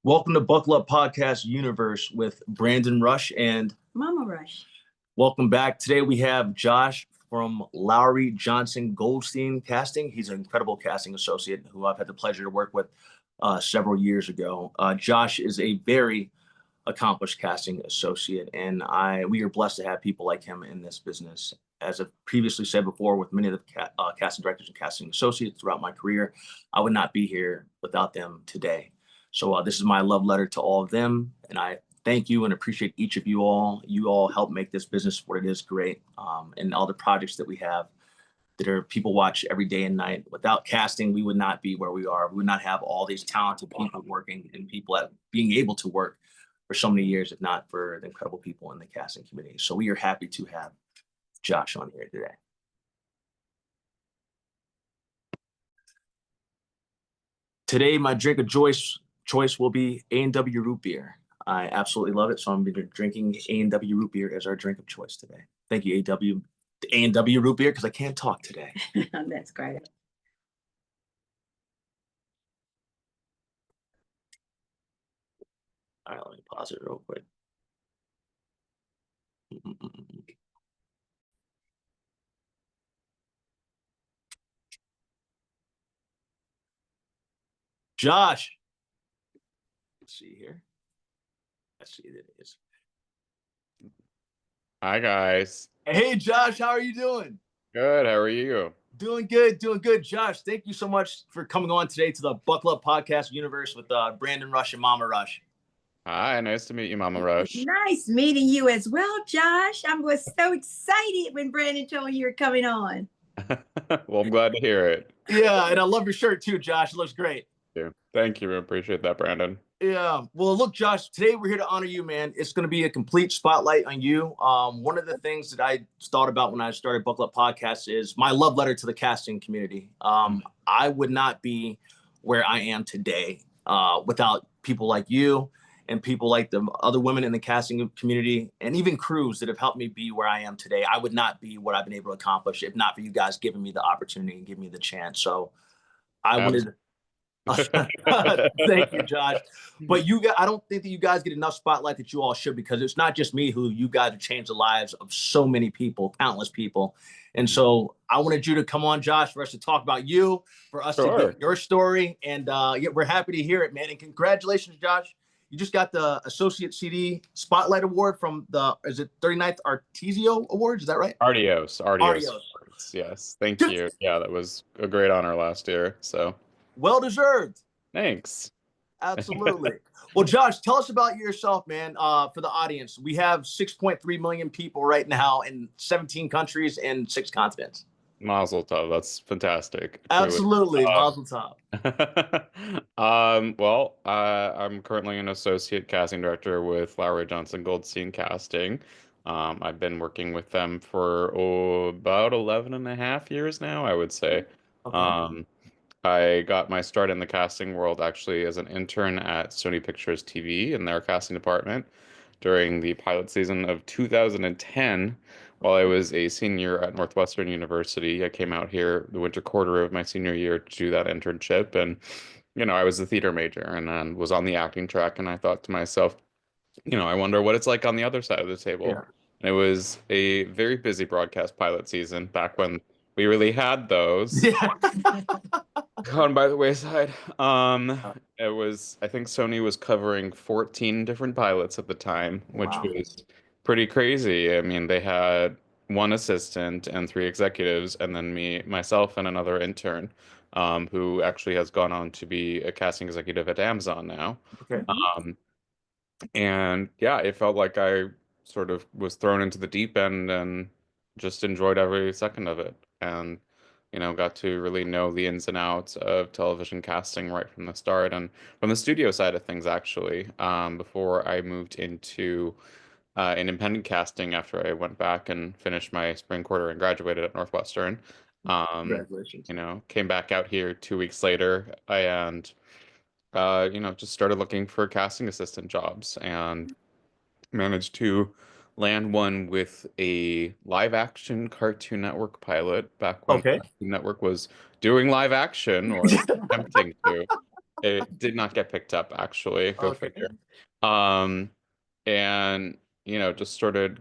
Welcome to Buckle Up Podcast Universe with Brandon Rush and Mama Rush. welcome back. Today we have Josh from Lowry Johnson Goldstein Casting. He's an incredible casting associate who I've had the pleasure to work with several years ago. Josh is a very accomplished casting associate, and we are blessed to have people like him in this business. As I've previously said before, with many of the casting directors and casting associates throughout my career, I would not be here without them today. So this is my love letter to all of them, and I thank you and appreciate each of you all. You all help make this business what it is great, and all the projects that we have that are people watch every day and night. Without casting, we would not be where we are. We would not have all these talented people working and people being able to work for so many years, if not for the incredible people in the casting community. So we are happy to have Josh on here today. Today, my drink of choice will be A&W root beer. I absolutely love it, so I'm going to be drinking A&W root beer as our drink of choice today. Thank you, A&W root beer, because I can't talk today. That's great. All right, let me pause it real quick. Josh. Let's see here. Let's see, it is. Hi, guys. Hey, Josh, how are you doing? Good. How are you? Doing good, doing good. Josh, thank you so much for coming on today to the Buckle Up Podcast Universe with Brandon Rush and Mama Rush. Hi, nice to meet you, Mama Rush. Nice meeting you as well, Josh. I was so excited when Brandon told me you were coming on. Well, I'm glad to hear it. Yeah, and I love your shirt too, Josh. It looks great. Thank you. I appreciate that, Brandon. Yeah. Well, look, Josh, today we're here to honor you, man. It's going to be a complete spotlight on you. One of the things that I thought about when I started Buckle Up Podcast is my love letter to the casting community. I would not be where I am today without people like you and people like the other women in the casting community and even crews that have helped me be where I am today. I would not be what I've been able to accomplish if not for you guys giving me the opportunity and giving me the chance. So I wanted to thank you, Josh. But I don't think that you guys get enough spotlight that you all should, because it's not just me who you guys have changed the lives of so many people, countless people. And so I wanted you to come on, Josh, for us to talk about you, for us to get your story. And yeah, we're happy to hear it, man. And congratulations, Josh. You just got the Associate CD Spotlight Award from is it 39th Artesio Awards? Is that right? Artios. Yes. Thank you. Yeah, that was a great honor last year. So well deserved. Thanks. Absolutely. Well, Josh, tell us about yourself, man, for the audience. We have 6.3 million people right now in 17 countries and 6 continents. Mazel tov. That's fantastic. Absolutely. Mazel tov. Well, I'm currently an associate casting director with Lowry Johnson Goldstein Casting. I've been working with them for about 11 and a half years now, I would say. Okay. I got my start in the casting world actually as an intern at Sony Pictures TV in their casting department during the pilot season of 2010 while I was a senior at Northwestern University. I came out here the winter quarter of my senior year to do that internship, and I was a theater major and then was on the acting track, and I thought to myself, I wonder what it's like on the other side of the table. Yeah. And it was a very busy broadcast pilot season back when we really had those. Yeah. Gone by the wayside. It was, I think Sony was covering 14 different pilots at the time, which was pretty crazy. I mean, they had 1 assistant and 3 executives, and then myself, and another intern, who actually has gone on to be a casting executive at Amazon now. Okay. And yeah, it felt like I sort of was thrown into the deep end and just enjoyed every second of it. And got to really know the ins and outs of television casting right from the start and from the studio side of things, actually, before I moved into independent casting after I went back and finished my spring quarter and graduated at Northwestern. Congratulations. Came back out here 2 weeks later and, just started looking for casting assistant jobs and managed to land one with a live action Cartoon Network pilot back when Cartoon Network was doing live action or attempting to. It did not get picked up, actually. Go Okay. figure. Um, and just started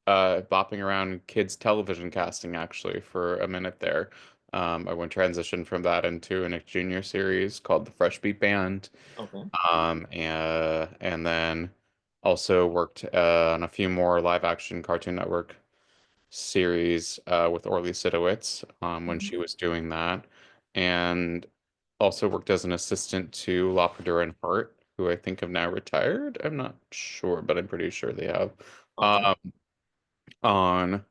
bopping around kids television casting actually for a minute there. I went transition from that into a Nick Jr. series called The Fresh Beat Band. Okay. And then also worked on a few more live action Cartoon Network series with Orly Sidowitz when she was doing that, and also worked as an assistant to La Perdure and Hart, who I think have now retired. I'm not sure, but I'm pretty sure they have. Okay. Um, on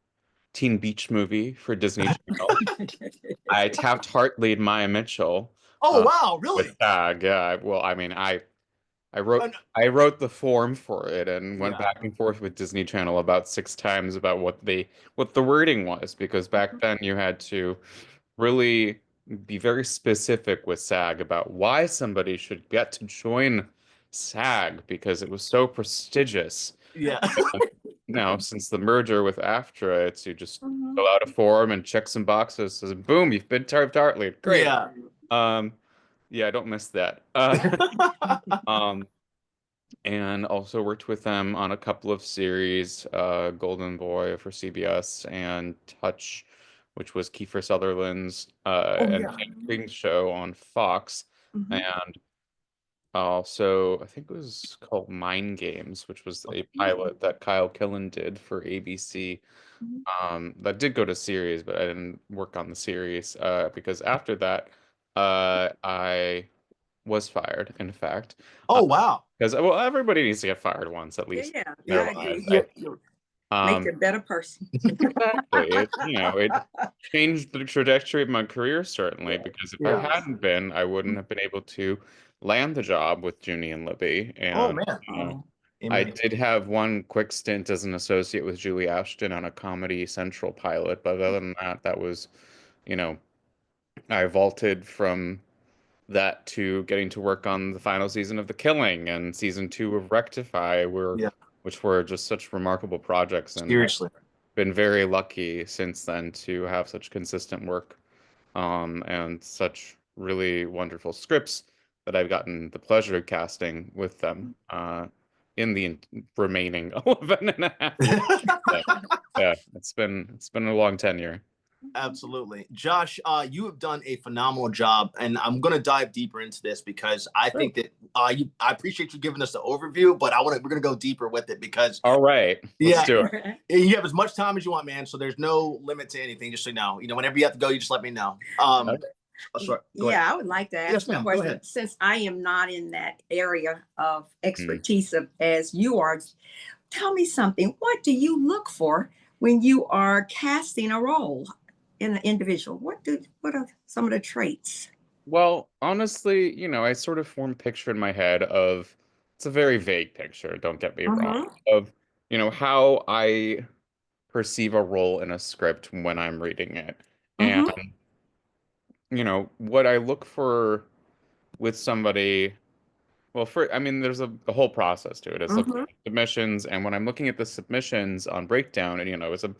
Teen Beach Movie for Disney Channel. I tapped Hart lead Maya Mitchell Oh uh, wow, with really? SAG. Yeah, well, I mean, I Uh, wrote I wrote the form for it and went yeah. back and forth with Disney Channel about 6 times about what the wording was, because back then you had to really be very specific with SAG about why somebody should get to join SAG because it was so prestigious. Yeah. Now, since the merger with AFTRA, it's you just Mhm. fill out a form and check some boxes, says boom, you've been Tarp Tartly. Great. Yeah. Um, yeah, I don't miss that. Um, and also worked with them on a couple of series, Golden Boy for CBS and Touch, which was Kiefer Sutherland's Oh and yeah. King King's show on Fox. Mhm. And also, I think it was called Mind Games, which was a pilot that Kyle Killen did for ABC. Mhm. That did go to series, but I didn't work on the series because after that, I was fired, in fact. Oh wow. Because well, everybody needs to get fired once at least Yeah, in their I Yeah. agree. lives. Yeah. Yeah. Make Um, you a better person. exactly. It changed the trajectory of my career certainly because if I Yeah. hadn't been, I wouldn't have been able to land the job with Junie and Libby. Oh And man. Oh. I Amen. did have one quick stint as an associate with Julie Ashton on a Comedy Central pilot, but other than that, that was, you know, I vaulted from that to getting to work on the final season of The Killing and season 2 of Rectify, Yeah. which were just such remarkable projects. And I've Seriously. been very lucky since then to have such consistent work and such really wonderful scripts that I've gotten the pleasure of casting with them in the remaining 11 and a half years. So, yeah, it's been a long tenure. Absolutely. Josh, you have done a phenomenal job, and I'm going to dive deeper into this because I Sure. think that I appreciate you giving us the overview, but we're going to go deeper with it because, All right, let's yeah, do it. you have as much time as you want, man. So there's no limit to anything, just so you know. Whenever you have to go, you just let me know. Okay. Sorry, go ahead. Yeah, I would like to Yes, ask a ma'am. Go question ahead. since I am not in that area of Mm. expertise as you are. Tell me something. What do you look for when you are casting a role in an individual? What are some of the traits? Well, honestly, I sort of form a picture in my head of it's a very vague picture, don't get me wrong, Mm-hmm. of how I perceive a role in a script when I'm reading it. And, Mm-hmm. what I look for with somebody, well, I mean, there's a whole process to it. It's looking Mm-hmm. at submissions, and when I'm looking at the submissions on Breakdown, and it's a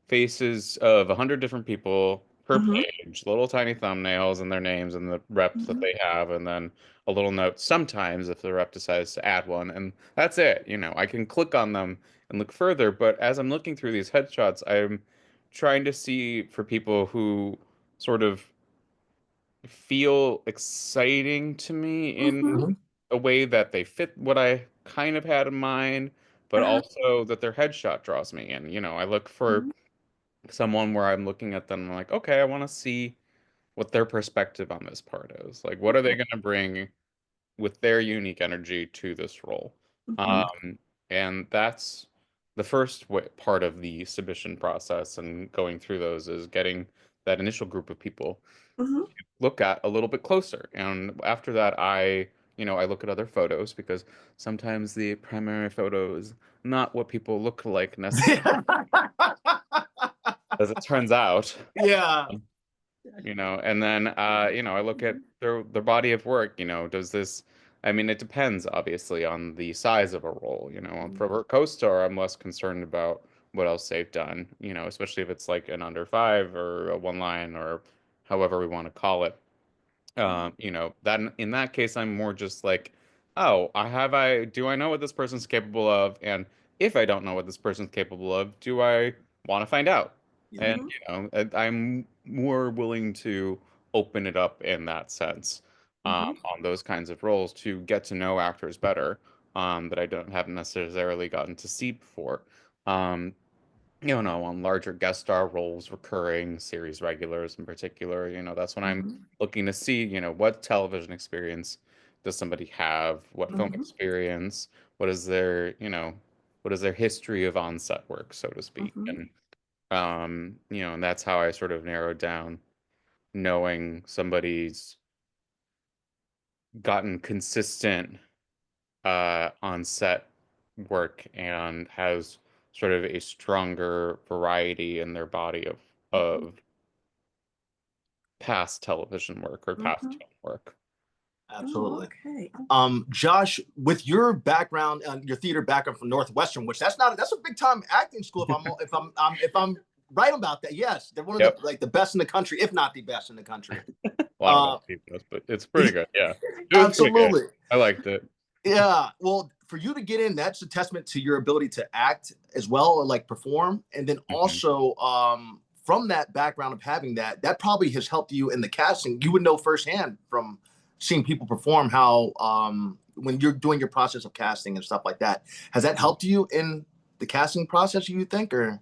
faces of 100 different people per Mm-hmm. page, little tiny thumbnails and their names and the reps that Mm-hmm. they have, and then a little note sometimes if the rep decides to add one, and that's it. I can click on them and look further, but as I'm looking through these headshots, I'm trying to see for people who sort of feel exciting to me in Mm-hmm. Mhm. a way that they fit what I kind of had in mind, but Uh-huh. also that their headshot draws me in. I look for someone where I'm looking at them, I'm like, okay, I want to see what their perspective on this part is. Like, what are they Okay. going to bring with their unique energy to this role? Mm-hmm. And that's the first part of the submission process, and going through those is getting that initial group of people Mm-hmm. look at a little bit closer. And after that, I look at other photos because sometimes the primary photo is not what people look like necessarily, as it turns out. Yeah. And then I look at their body of work. Does this? I mean, it depends obviously on the size of a role. For a co-star, I'm less concerned about what else they've done. Especially if it's like an under five or a one line or however we want to call it. You know, that in that case, I'm more just like, oh, do I know what this person's capable of? And if I don't know what this person's capable of, do I want to find out? Yeah. And, Mhm. you know, I'm more willing to open it up in that sense, Mhm. on those kinds of roles to get to know actors better, that I don't haven't necessarily gotten to see before. Um, you know, on larger guest star roles, recurring series regulars in particular, you know, that's when I'm Mhm. looking to see, you know, what television experience does somebody have, what film Mhm. experience, what is their, you know, what is their history of on-set work, so to speak. Mhm. And you know, and that's how I sort of narrowed down knowing somebody's gotten consistent on set work and has sort of a stronger variety in their body Mhm. of past television work or past Mhm. film work. Oh, Absolutely. okay. Josh, with your background, your theater background from Northwestern, which that's a big time acting school. If I'm right about that, yes, they're one of Yep. the like the best in the country, if not the best in the country. Well, I don't know Uh, if he knows, but it's pretty good. Yeah. It was pretty good. absolutely. I liked it. Yeah. Well, for you to get in, that's a testament to your ability to act as well, or like perform. And then Mhm. also, from that background of having that, that probably has helped you in the casting. You would know firsthand from seeing people perform how, when you're doing your process of casting and stuff like that, has that helped you in the casting process, you think, or?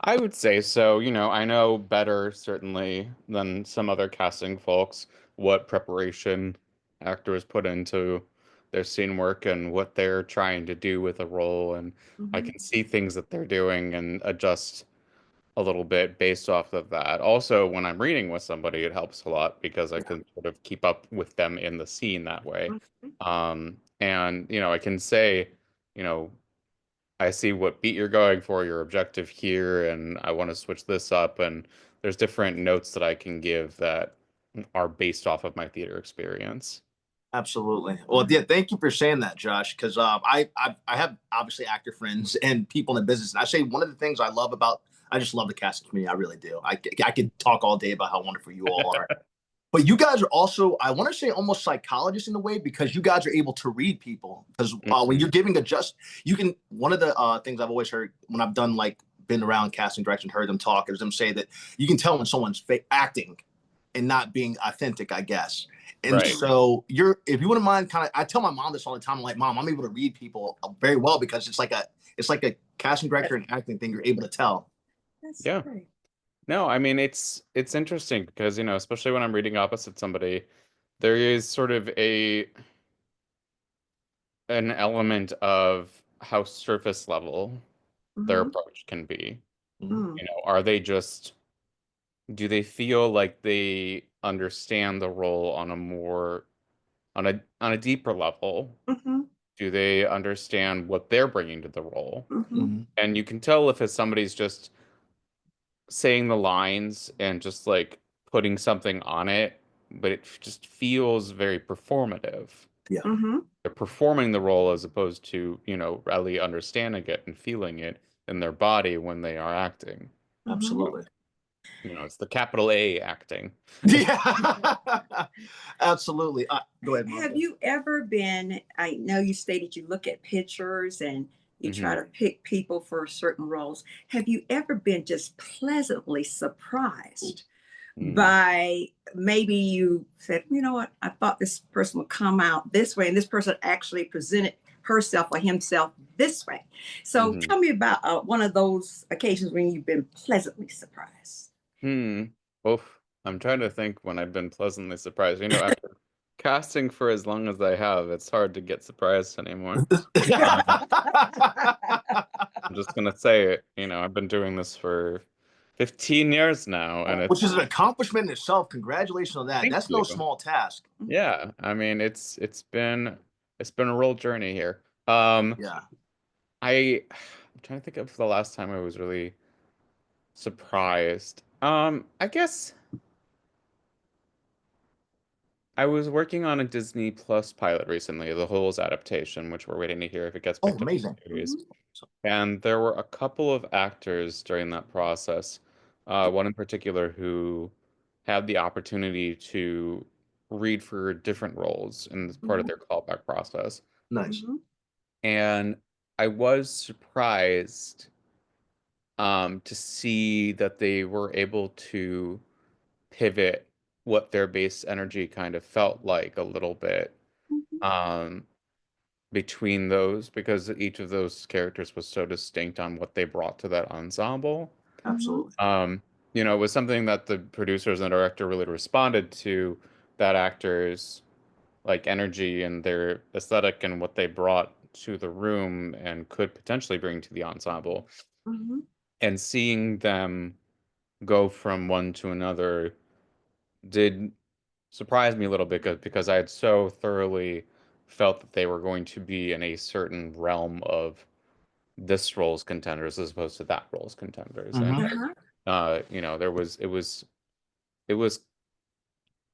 I would say so. You know, I know better certainly than some other casting folks what preparation actors put into their scene work and what they're trying to do with a role. And I Mhm. can see things that they're doing and adjust a little bit based off of that. Also, when I'm reading with somebody, it helps a lot because I Yeah, can sort of keep up with them in the scene that way. Mhm. And, you know, I can say, you know, I see what beat you're going for, your objective here, and I want to switch this up. And there's different notes that I can give that are based off of my theater experience. absolutely. Well, Mhm. yeah, thank you for saying that, Josh, because I have obviously actor friends and people in the business, and I say one of the things I just love the casting community. I really do. I could talk all day about how wonderful you all are. But you guys are also, I want to say, almost psychologists in a way, because you guys are able to read people. Because when Mhm. you're giving you can, one of the things I've always heard when I've done like been around casting direction, heard them talk, is them say that you can tell when someone's fake acting and not being authentic, I guess. And Right. so if you wouldn't mind, kind of, I tell my mom this all the time. I'm like, Mom, I'm able to read people very well because it's like a casting director and acting thing. You're able to tell. That's Yeah. great. No, I mean it's interesting because, you know, especially when I'm reading opposite somebody, there is sort of a an element of how surface level their Mhm. approach can be. Mhm. Mm. You know, are they just do they feel like they understand the role on a more on a deeper level? Mhm. Do they understand what they're bringing to the role? Mhm. Mhm. And you can tell if it's somebody's just saying the lines and just like putting something on it, but it just feels very performative. Yeah, Mhm. They're performing the role as opposed to, you know, really understanding it and feeling it in their body when they are acting. Mhm. absolutely. You know, it's the capital A acting. Yeah, absolutely. Go ahead, Have Monica. you ever been, I know you stated you look at pictures and you try Hmm. to pick people for certain roles. Have you ever been just pleasantly surprised Mm. by, maybe you said, you know what, I thought this person would come out this way, and this person actually presented herself or himself this way. So Hmm. tell me about one of those occasions when you've been pleasantly surprised. Hmm. Oof. I'm trying to think when I've been pleasantly surprised. You know, after casting for as long as I have, it's hard to get surprised anymore. Um, I'm just gonna say it. You know, I've been doing this for 15 years now, and Which is it's an accomplishment in itself. Congratulations on that. thank That's you. no small task. Yeah, I mean, it's been a real journey here. Yeah. I'm trying to think of the last time I was really surprised. I guess I was working on a Disney Plus pilot recently, the Holes adaptation, which we're waiting to hear if it gets Oh, picked up in amazing. the series. Mhm. And there were a couple of actors during that process, one in particular who had the opportunity to read for different roles and as part of their callback process. Nice. Mhm. And I was surprised to see that they were able to pivot what their base energy kind of felt like a little bit Mhm. um, between those because each of those characters was so distinct on what they brought to that ensemble. Mhm. Absolutely. It was something that the producers and director really responded to that actor's like energy and their aesthetic and what they brought to the room and could potentially bring to the ensemble. Mhm. And seeing them go from one to another did surprise me a little bit because I had so thoroughly felt that they were going to be in a certain realm of this role's contenders as opposed to that role's contenders. And Hmm. Uh-huh. it was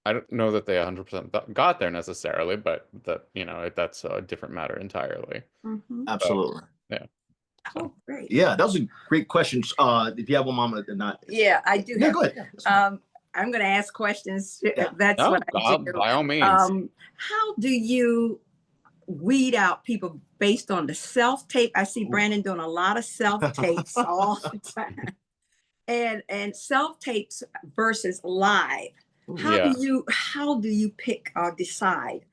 I don't know that they 100% got there necessarily, but that's a different matter entirely. Mhm. But Absolutely. yeah, so Oh, great. Yeah, that was a great question. If you have one, Mama, or not. Yeah, I do Yeah, have. go ahead. Yeah, that's fine. I'm going to ask questions. Yeah. That's no, what I do. by all means. How do you weed out people based on the self tape? I see Ooh. Brandon doing a lot of self tapes all the time, and self tapes versus live. How Yeah. do you pick or decide?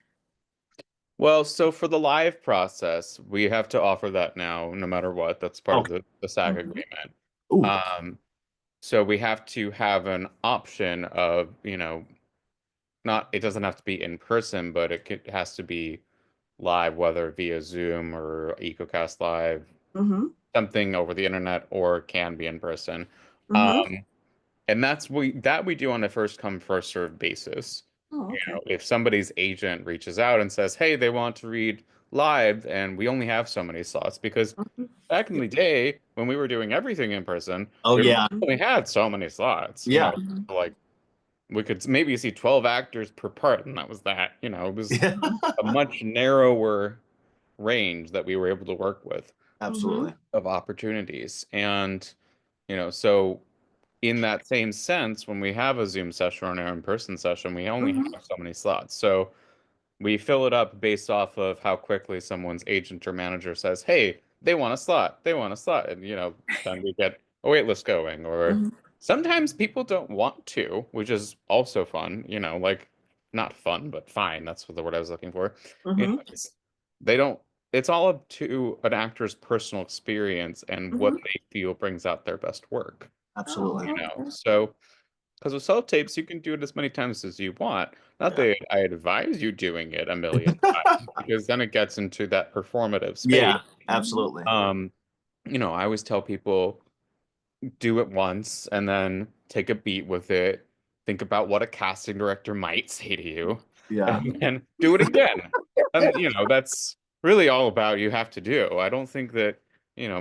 Well, so for the live process, we have to offer that now, no matter what. That's part of Okay. the SAG Mhm. agreement. Ooh. Um, so we have to have an option of, not it doesn't have to be in person, but has to be live, whether via Zoom or EcoCast Live, Mhm. something over the internet, or can be in person. Mhm. Um, and we do on a first come first served basis. Oh, okay. If somebody's agent reaches out and says, "Hey, they want to read live," and we only have so many slots because Mhm. back in the day when we were doing everything in person, Oh we yeah. only had so many slots. Yeah. Mhm. Like we could maybe see 12 actors per part, and that was that. It was Yeah. a much narrower range that we were able to work with Absolutely. Mhm. of opportunities. And, so in that same sense, when we have a Zoom session or an in-person session, we only Mhm. have so many slots. So we fill it up based off of how quickly someone's agent or manager says, "Hey, they want a slot. They want a slot." And, then we get a wait list going. Or Mhm. sometimes people don't want to, which is also fun, like not fun, but fine. That's the word I was looking for. Mhm. They don't, it's all up to an actor's personal experience and what Mhm. they feel brings out their best work, Absolutely. Oh, okay. So, because with self tapes, you can do it as many times as you want. Not Yeah. that I advise you doing it a million times, because then it gets into that performative space. Yeah. Absolutely. Um, I always tell people do it once and then take a beat with it. Think about what a casting director might say to you, Yeah. and then do it again. And that's really all about you have to do. I don't think that,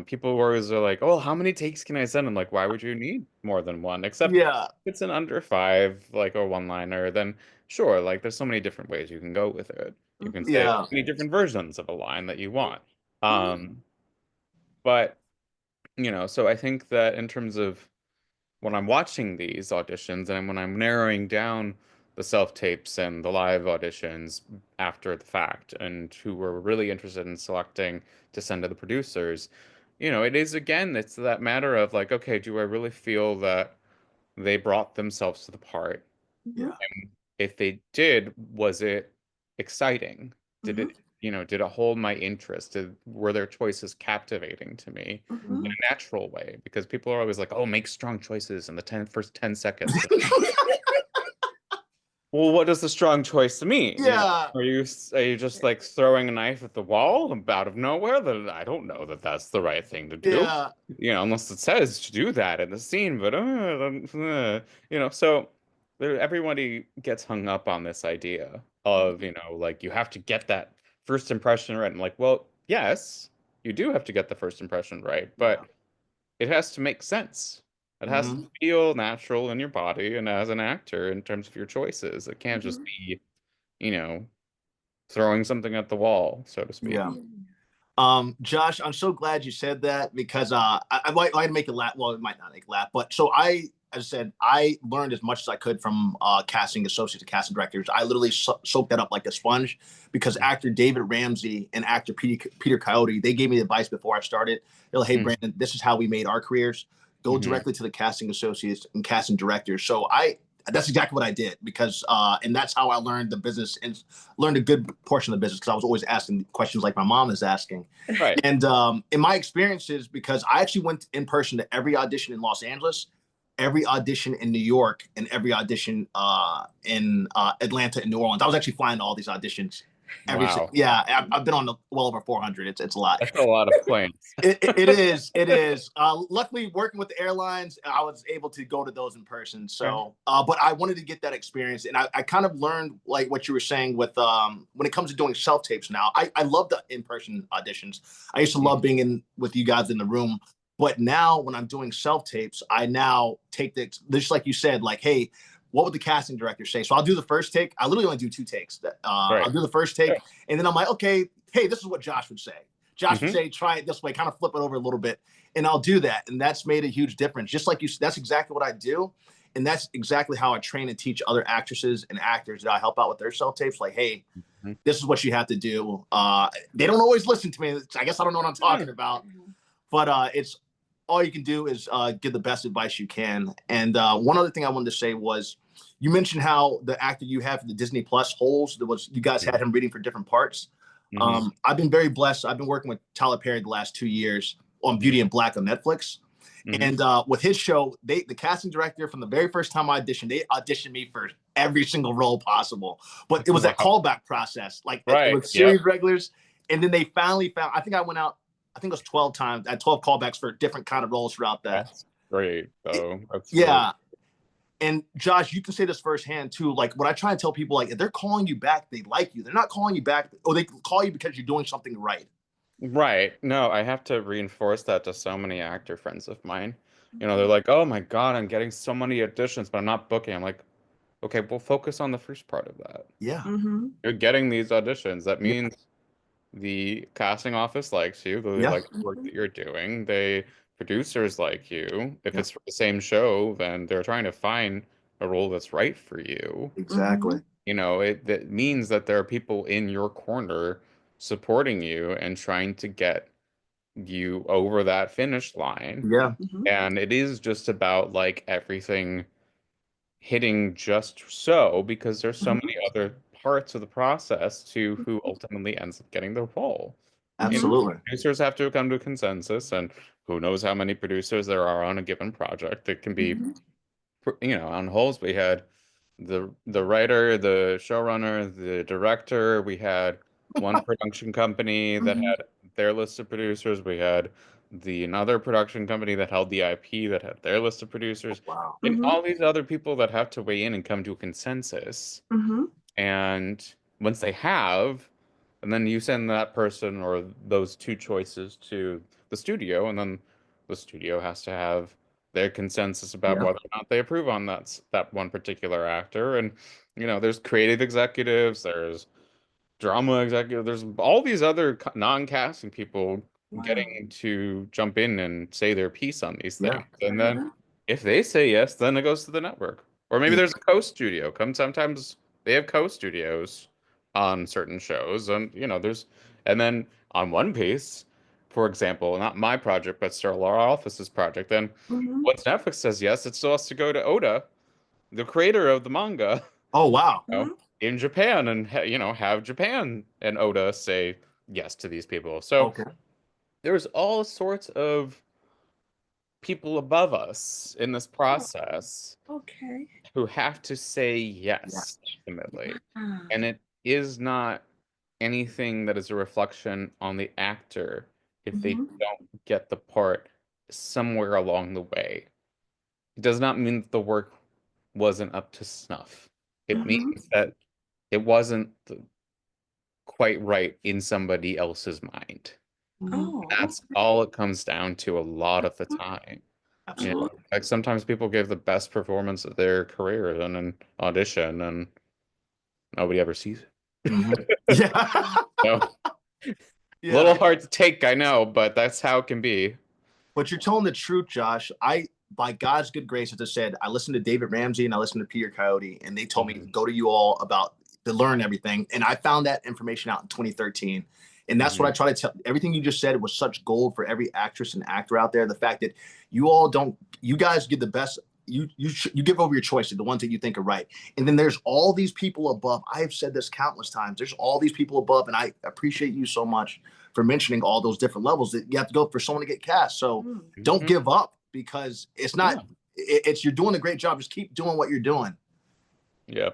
people always are like, "Oh, how many takes can I send?" I'm like, why would you need more than one? Except if Yeah. it's an under five, like a one-liner, then sure, like there's so many different ways you can go with it. You can Mhm. say Yeah. many different versions of a line that you want. Oh, Um, but so I think that in terms of when I'm watching these auditions and when I'm narrowing down the self tapes and the live auditions after the fact and who we're really interested in selecting to send to the producers, it is again, it's that matter of like, okay, do I really feel that they brought themselves to the part? mhm. Yeah. If they did, was it exciting? Did Mhm. did it hold my interest? Were their choices captivating to me in Mhm. a natural way? Because people are always like, "Oh, make strong choices in the first 10 seconds." Well, what does the strong choice mean? Yeah. Are you just like throwing a knife at the wall out of nowhere? That I don't know that that's the right thing to do. Yeah. Unless it says to do that in the scene, but so everybody gets hung up on this idea of, like you have to get that first impression right. I'm like, well, yes, you do have to get the first impression right, Yeah. but it has to make sense. It has to Hmm. feel natural in your body and as an actor in terms of your choices. It can't just Mhm. be, you know, throwing something at the wall, so to speak. Yeah. Josh, I'm so glad you said that because I might make you laugh. Well, it might not make you laugh, but so as I said, I learned as much as I could from casting associates and casting directors. I literally soaked that up like a sponge because actor David Ramsey and actor Peter Coyote, they gave me the advice before I started. They're like, hey, Brandon, this is how we made our careers. Go directly to the casting associates and casting directors. So that's exactly what I did because, and that's how I learned the business and learned a good portion of the business because I was always asking questions like my mom is asking. Right. And in my experiences, because I actually went in person to every audition in Los Angeles, every audition in New York, and every audition in Atlanta and New Orleans. I was actually flying to all these auditions. Wow. Yeah, I've been on well over 400. It's a lot. That's a lot of planes. It is. It is. Luckily, working with the airlines, I was able to go to those in person. So, but I wanted to get that experience, and I kind of learned like what you were saying with when it comes to doing self tapes. Now, I love the in person auditions. I used to love being in with you guys in the room, but now when I'm doing self tapes, I now take just like you said, like, hey, what would the casting director say? So I'll do the first take. I literally only do 2 takes. I'll do the first take, and then I'm like, okay, hey, this is what Josh would say. Josh would say, try it this way, kind of flip it over a little bit, and I'll do that, and that's made a huge difference. Just like you, that's exactly what I do, and that's exactly how I train and teach other actresses and actors that I help out with their self tapes. Like, hey, this is what you have to do. They don't always listen to me. I guess I don't know what I'm talking about, but it's all you can do is give the best advice you can. And one other thing I wanted to say was, you mentioned how the actor you have for the Disney Plus Holes, you guys had him reading for different parts. I've been very blessed. I've been working with Tyler Perry the last 2 years on Beauty and Black on Netflix. And with his show, the casting director from the very first time I auditioned, they auditioned me for every single role possible. But it was that callback process, like it was series regulars. And then they finally found, I think I went out, I think it was 12 times, I had 12 callbacks for different kind of roles throughout that. That's great, though. That's yeah. And Josh, you can say this firsthand too. Like when I try and tell people, like if they're calling you back, they like you. They're not calling you back, or they call you because you're doing something right. Right. No, I have to reinforce that to so many actor friends of mine. You know, they're like, "Oh my God, I'm getting so many auditions, but I'm not booking." I'm like, "Okay, well, focus on the first part of that. Yeah. You're getting these auditions. That means the casting office likes you. They like the work that you're doing. Producers like you. If it's for the same show, then they're trying to find a role that's right for you. Exactly. You know, that means that there are people in your corner supporting you and trying to get you over that finish line. Yeah. And it is just about like everything hitting just so, because there's so many other parts of the process to who ultimately ends up getting the role. Absolutely. Producers have to come to a consensus, and who knows how many producers there are on a given project. It can be, you know, on Holes we had the writer, the showrunner, the director. We had one production company that had their list of producers. We had another production company that held the IP that had their list of producers. Wow. And all these other people that have to weigh in and come to a consensus. And once they have, and then you send that person or those 2 choices to the studio, and then the studio has to have their consensus about whether or not they approve on that one particular actor. And you know, there's creative executives, there's drama executive, there's all these other non-casting people getting to jump in and say their piece on these things. And then if they say yes, then it goes to the network. Or maybe there's a co-studio. Sometimes they have co-studios on certain shows, and you know, and then on One Piece, for example, not my project, but still our office's project, then once Netflix says yes, it still has to go to Oda, the creator of the manga. Oh, wow. You know, in Japan, and you know, have Japan and Oda say yes to these people. So there's all sorts of people above us in this process who have to say yes ultimately. And it is not anything that is a reflection on the actor if they don't get the part somewhere along the way. It does not mean that the work wasn't up to snuff. It means that it wasn't quite right in somebody else's mind. That's all it comes down to a lot of the time. You know, like sometimes people give the best performance of their career in an audition and nobody ever sees it. So, a little hard to take, I know, but that's how it can be. But you're telling the truth, Josh. by God's good grace, as I said, I listened to David Ramsey and I listened to Peter Coyote, and they told me to go to you all about to learn everything. And I found that information out in 2013. And that's what I try to tell. Everything you just said was such gold for every actress and actor out there. The fact that you guys give the best. You give over your choice to the ones that you think are right. And then there's all these people above. I have said this countless times. There's all these people above, and I appreciate you so much for mentioning all those different levels that you have to go for someone to get cast. So don't give up, because it's not. It's you're doing a great job. Just keep doing what you're doing. Yeah,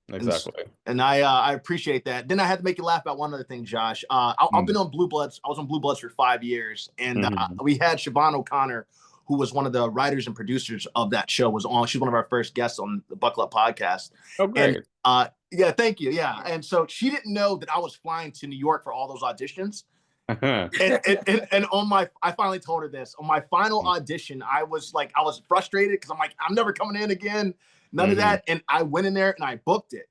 exactly. And I appreciate that. Then I had to make you laugh about one other thing, Josh. I've been on Blue Bloods. I was on Blue Bloods for 5 years, and we had Siobhan O'Connor, who was one of the writers and producers of that show, was on. She's one of our first guests on the Buckle Up podcast. Oh, great. And, yeah, thank you. Yeah. And so she didn't know that I was flying to New York for all those auditions. and I finally told her this. On my final audition, I was frustrated because I'm like, I'm never coming in again. None of that. And I went in there and I booked it.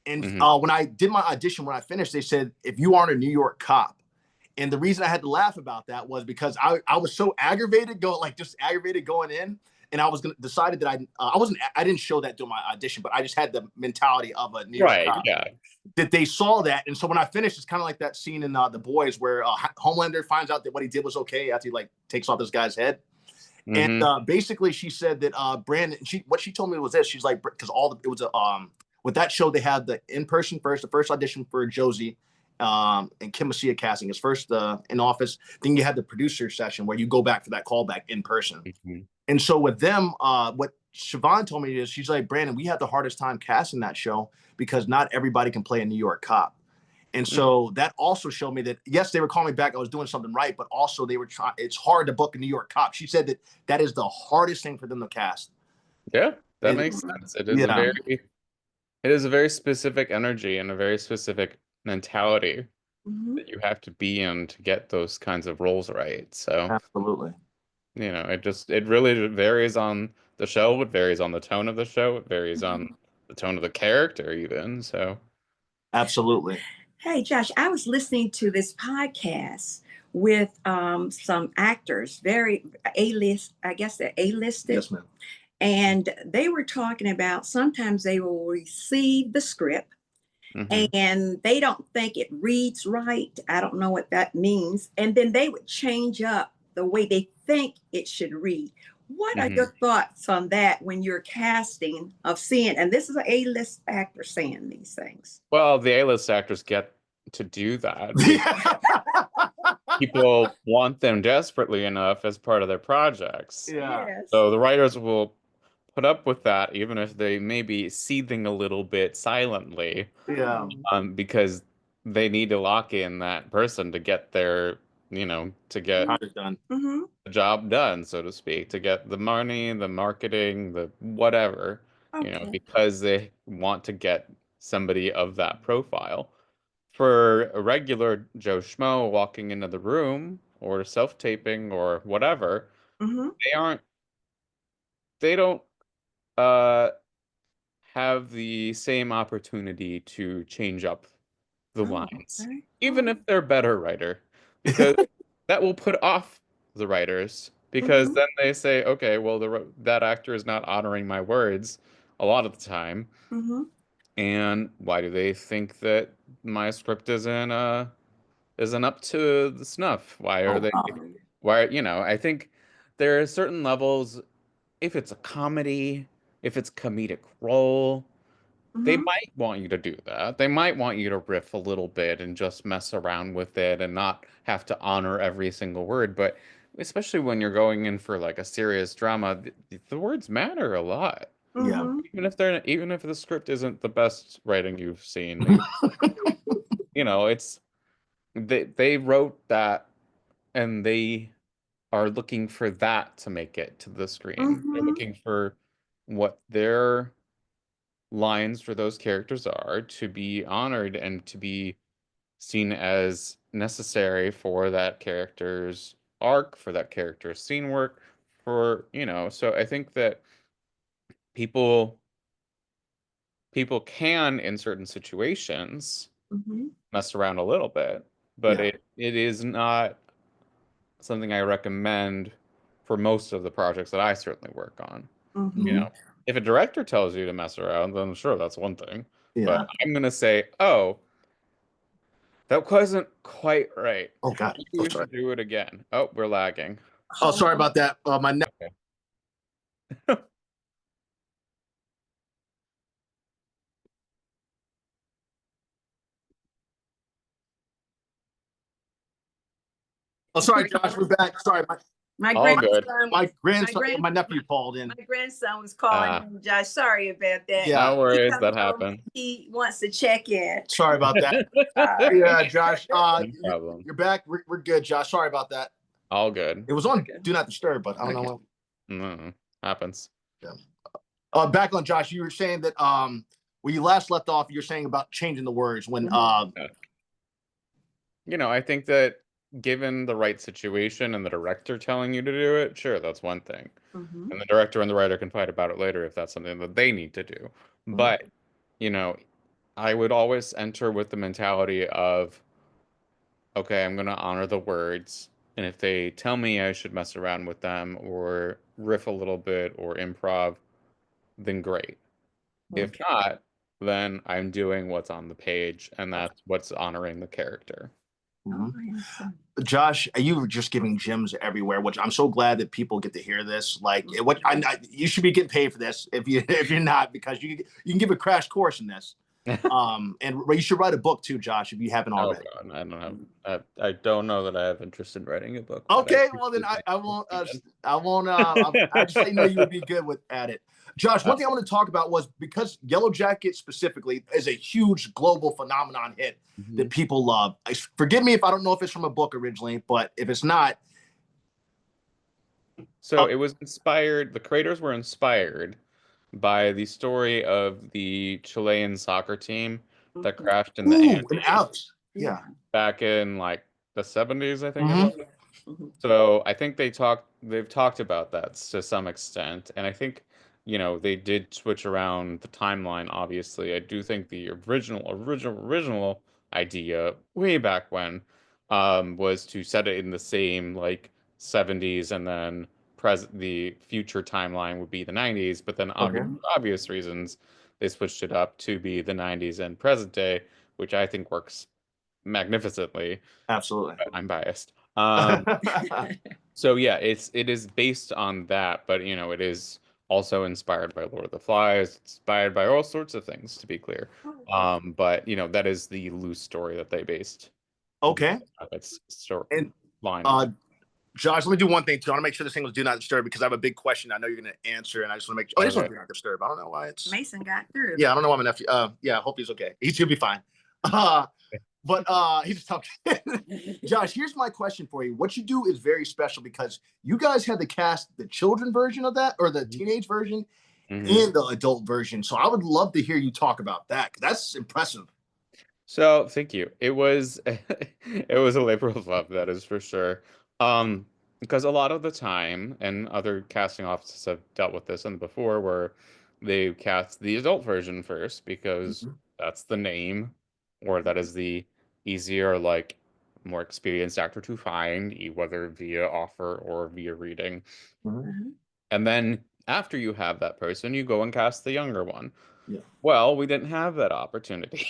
And when I did my audition, when I finished, they said, if you aren't a New York cop. And the reason I had to laugh about that was because I was so aggravated going in, and I was decided that I didn't show that during my audition, but I just had the mentality of a New York cop. Yeah. That they saw that, and so when I finished, it's kind of like that scene in The Boys where Homelander finds out that what he did was okay after he takes off this guy's head. And basically, she said that Brandon. What she told me was this. She's like, because with that show they had the the first audition for Josie. And Kim Messia casting his first in office. Then you had the producer session where you go back for that callback in person. And so with them, what Siobhan told me is, she's like, Brandon, we had the hardest time casting that show because not everybody can play a New York cop. And so that also showed me that, yes, they were calling me back. I was doing something right, but also they were trying. It's hard to book a New York cop. She said that is the hardest thing for them to cast. Yeah, that makes sense. It is a very specific energy and a very specific mentality that you have to be in to get those kinds of roles right. So absolutely, it really varies on the show. It varies on the tone of the show. It varies on the tone of the character even. So absolutely. Hey, Josh, I was listening to this podcast with some actors, very A-list, I guess they're A-listed. Yes, ma'am. And they were talking about sometimes they will receive the script and they don't think it reads right. I don't know what that means. And then they would change up the way they think it should read. What are your thoughts on that when you're casting of seeing, and this is an A-list actor saying these things? Well, the A-list actors get to do that. People want them desperately enough as part of their projects. Yeah. Yes. So the writers will put up with that, even if they may be seething a little bit silently. Yeah. Because they need to lock in that person to get their, to get done. Mm-hmm. the job done, so to speak, to get the money, the marketing, the whatever, because they want to get somebody of that profile. For a regular Joe Schmo walking into the room or self-taping or whatever, they don't have the same opportunity to change up the lines, even if they're a better writer, because that will put off the writers, because then they say, okay, well, that actor is not honoring my words a lot of the time. And why do they think that my script isn't up to the snuff? Why are they? Why, I think there are certain levels. If it's a comedy, if it's comedic role, they might want you to do that. They might want you to riff a little bit and just mess around with it and not have to honor every single word. But especially when you're going in for like a serious drama, the words matter a lot. Yeah. Even if the script isn't the best writing you've seen, it's they wrote that and they are looking for that to make it to the screen. They're looking for what their lines for those characters are to be honored and to be seen as necessary for that character's arc, for that character's scene work, so I think that people can, in certain situations, mess around a little bit, but it is not something I recommend for most of the projects that I certainly work on. You Mhm. know, if a director tells you to mess around, then sure, that's one thing. But Yeah. I'm gonna say, oh, that wasn't quite right. Oh God. Maybe Oh we sorry. should do it again. Oh, we're lagging. Oh sorry about that. My Okay. Oh sorry, Josh. We're back. Sorry, My All good. grandson, my my grandson, grand, my nephew called in. my grandson was calling Ah, him, Josh. Sorry about that. Yeah. no He worries, comes that home, happened. he wants to check in. Sorry about that. Sorry. Yeah, Josh. No problem. You're back. We're good, Josh. Sorry about that. All good. It was on Okay. Do Not Disturb, but I don't know Okay. what. No, happens. Yeah. Back on Josh, you were saying that when you last left off, you're saying about changing the words when Yeah. I think that given the right situation and the director telling you to do it, sure, that's one thing. Mhm. And the director and the writer can fight about it later if that's something that they need to do. Mhm. But, you know, I would always enter with the mentality of, okay, I'm going to honor the words. And if they tell me I should mess around with them or riff a little bit or improv, then great. If Okay. not, then I'm doing what's on the page, and that's what's honoring the character. Mhm. Oh, Josh, you were just giving gems everywhere, which I'm so glad that people get to hear this. Like, you should be getting paid for this if you're not, because you can give a crash course in this. And you should write a book too, Josh, if you haven't Oh already. God, I don't know that I have interest in writing a book, but I Okay, well then appreciate the I won't compliment. I won't I just let you know you would be good with at it. Josh, Uh, one thing I want to talk about was because Yellow Jacket specifically is a huge global phenomenon hit that mhm. people love. Forgive me if I don't know if it's from a book originally, but if it's not, So uh, it was inspired, the creators were inspired by the story of the Chilean soccer team that mhm. crashed in the ooh, an Andes Alex. Yeah. Yeah. back in like the 70s, I think it was. Hmm. Yeah. Mhm. So I think they've talked about that to some extent, and I think, they did switch around the timeline, obviously. I do think the original idea way back when was to set it in the same like 70s and then the future timeline would be the 90s, but then obvious Okay. Mhm. obvious reasons they switched it up to be the 90s and present day, which I think works magnificently. Absolutely. I'm biased. So yeah, it is based on that, but it is also inspired by Lord of the Flies, inspired by all sorts of things, to be clear. But that is the loose story that they based the Okay. its story And line uh on. Josh, let me do one thing too. I want to make sure this thing was do not disturb because I have a big question I know you're gonna answer, and I just want to make sure. Oh, this one's Okay. do not disturb. I don't know why it's Mason got through. yeah, I don't know why my nephew yeah, I hope he's okay. He'll be fine. But he just talked. Josh, here's my question for you. What you do is very special because you guys had to cast the children version of that or the teenage version Hmm. and the adult version. So I would love to hear you talk about that. That's impressive. So thank you. It was it was a labor of love, that is for sure. Because a lot of the time, and other casting offices have dealt with this and before, where they cast the adult version first because Mhm. that's the name, or that is the easier, like more experienced actor to find, whether via offer or via reading. Mhm. Mhm. And then after you have that person, you go and cast the younger one. Yeah. Well, we didn't have that opportunity.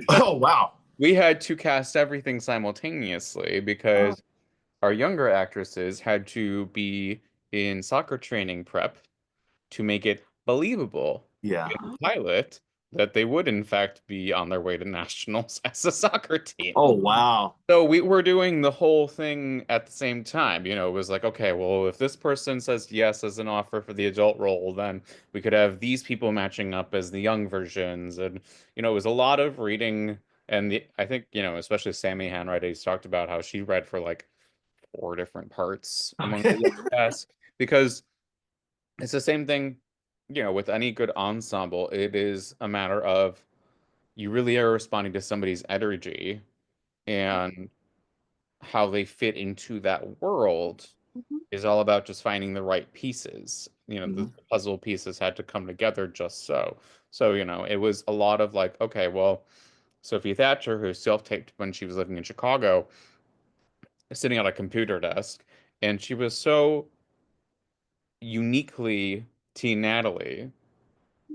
Oh wow. We had to cast everything simultaneously Oh. because our younger actresses had to be in soccer training prep to make it believable Yeah. in Oh. the pilot that they would in fact be on their way to nationals as a soccer team. Oh wow. So we were doing the whole thing at the same time. It was like, okay, well, if this person says yes as an offer for the adult role, then we could have these people matching up as the young versions. And, it was a lot of reading. And I think, especially Sammy Hanright, he's talked about how she read for like 4 different parts among the Okay. young cast because it's the same thing, with any good ensemble. It is a matter of you really are responding to somebody's energy and how they fit into that world Mhm. is all about just finding the right pieces. The Mhm. puzzle pieces had to come together just so. So, it was a lot of like, okay, well, Sophie Thatcher, who self-taped when she was living in Chicago, sitting at a computer desk, and she was so uniquely T. Natalie.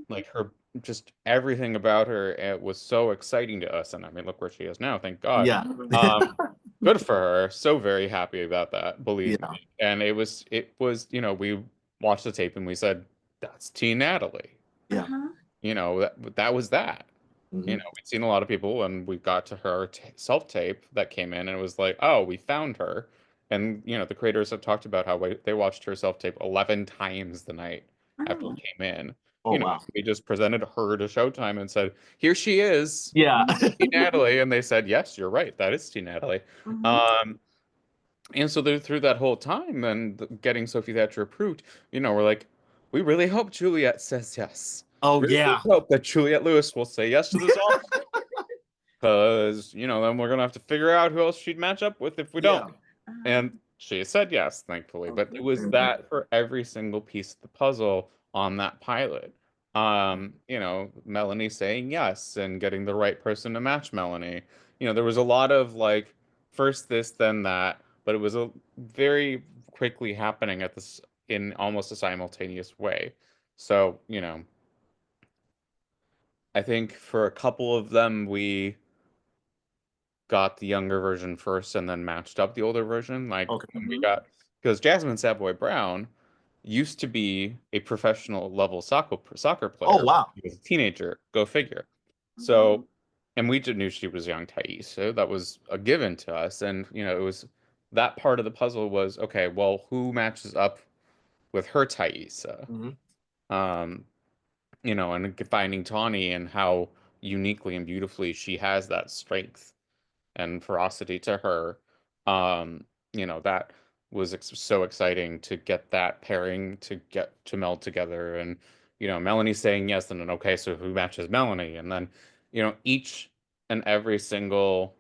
Like her, just everything about her, it was so exciting to us. And I mean, look where she is now, thank God. Yeah. Um, Good for her. So very happy about that, believe Yeah. me. And we watched the tape and we said, that's T. Natalie. Yeah. That was that. Hmm. We'd seen a lot of people, and we got to her self-tape that came in, and it was like, oh, we found her. And, the creators have talked about how they watched her self-tape 11 times the night after Oh. it came in. Oh, wow. We just presented her to Showtime and said, here she is, Yeah. T. Natalie. And they said, yes, you're right. That is T. Natalie. Mhm. And so through that whole time and getting Sophie Thatcher approved, we're like, we really hope Juliet says yes. Oh, Really yeah. hope that Juliet Lewis will say yes to this all, because then we're gonna have to figure out who else she'd match up with if we Yeah. don't. And she said yes, thankfully. But it was Mhm. that for every single piece of the puzzle on that pilot. Melanie saying yes and getting the right person to match Melanie. There was a lot of like first this, then that, but it was a very quickly happening at this in almost a simultaneous way. So, I think for a couple of them we got the younger version first and then matched up the older version. Like Okay. when we Mhm. got, because Jasmine Savoy Brown used to be a professional level soccer Oh, player. wow. She was a teenager, go figure. Mhm. So, and we just knew she was young Thais, so that was a given to us. And it was that part of the puzzle was okay. Well, who matches up with her Thaisa? Hmm. Um, and finding Tawny and how uniquely and beautifully she has that strength and ferocity to her. That was so exciting to get that pairing to get to meld together. And, Melanie saying yes, and then, okay, so who matches Melanie? And then, each and every single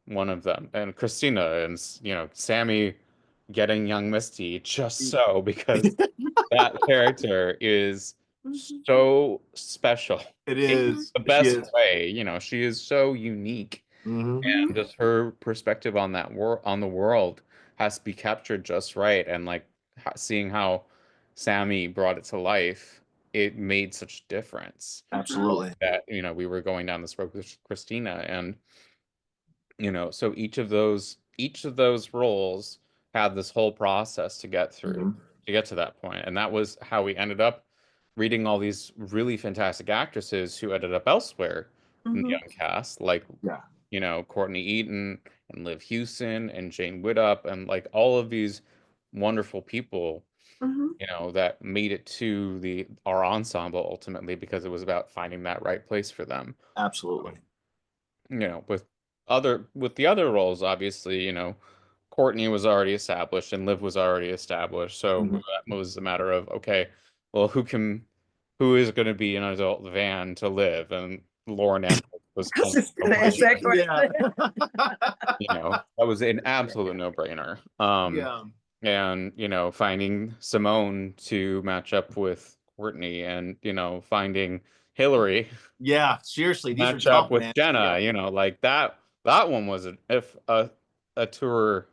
one of them. And Christina and, Sammy getting young Misty just so because that character is Mhm. so special It in Mhm. is. the She best is. way. She is so unique, Hmm. and just her perspective on on the world has to be captured just right. And like seeing how Sammy brought it to life, it made such a difference Mhm. Absolutely. that we were going down this road with Christina. And so each of those roles had this whole process to get through Hmm. to get to that point. And that was how we ended up reading all these really fantastic actresses who ended up elsewhere in the Mhm. young cast, like Yeah. Courtney Eaton and Liv Houston and Jane Widdop and like all of these wonderful people, Mhm. that made it to our ensemble ultimately because it was about finding that right place for them. Absolutely. With the other roles, obviously, Courtney was already established and Liv was already established. So Hmm. that was a matter of, okay, well, who is going to be an adult Van to Liv? And Lauren Ambrose was I was kind just of gonna a ask that no-brainer. Yeah. question. That was an absolute no-brainer. Yeah. And finding Simone to match up with Courtney, and finding Hillary Yeah. Seriously, these are match up tough, with man. Yeah. Jenna, like that one was a tour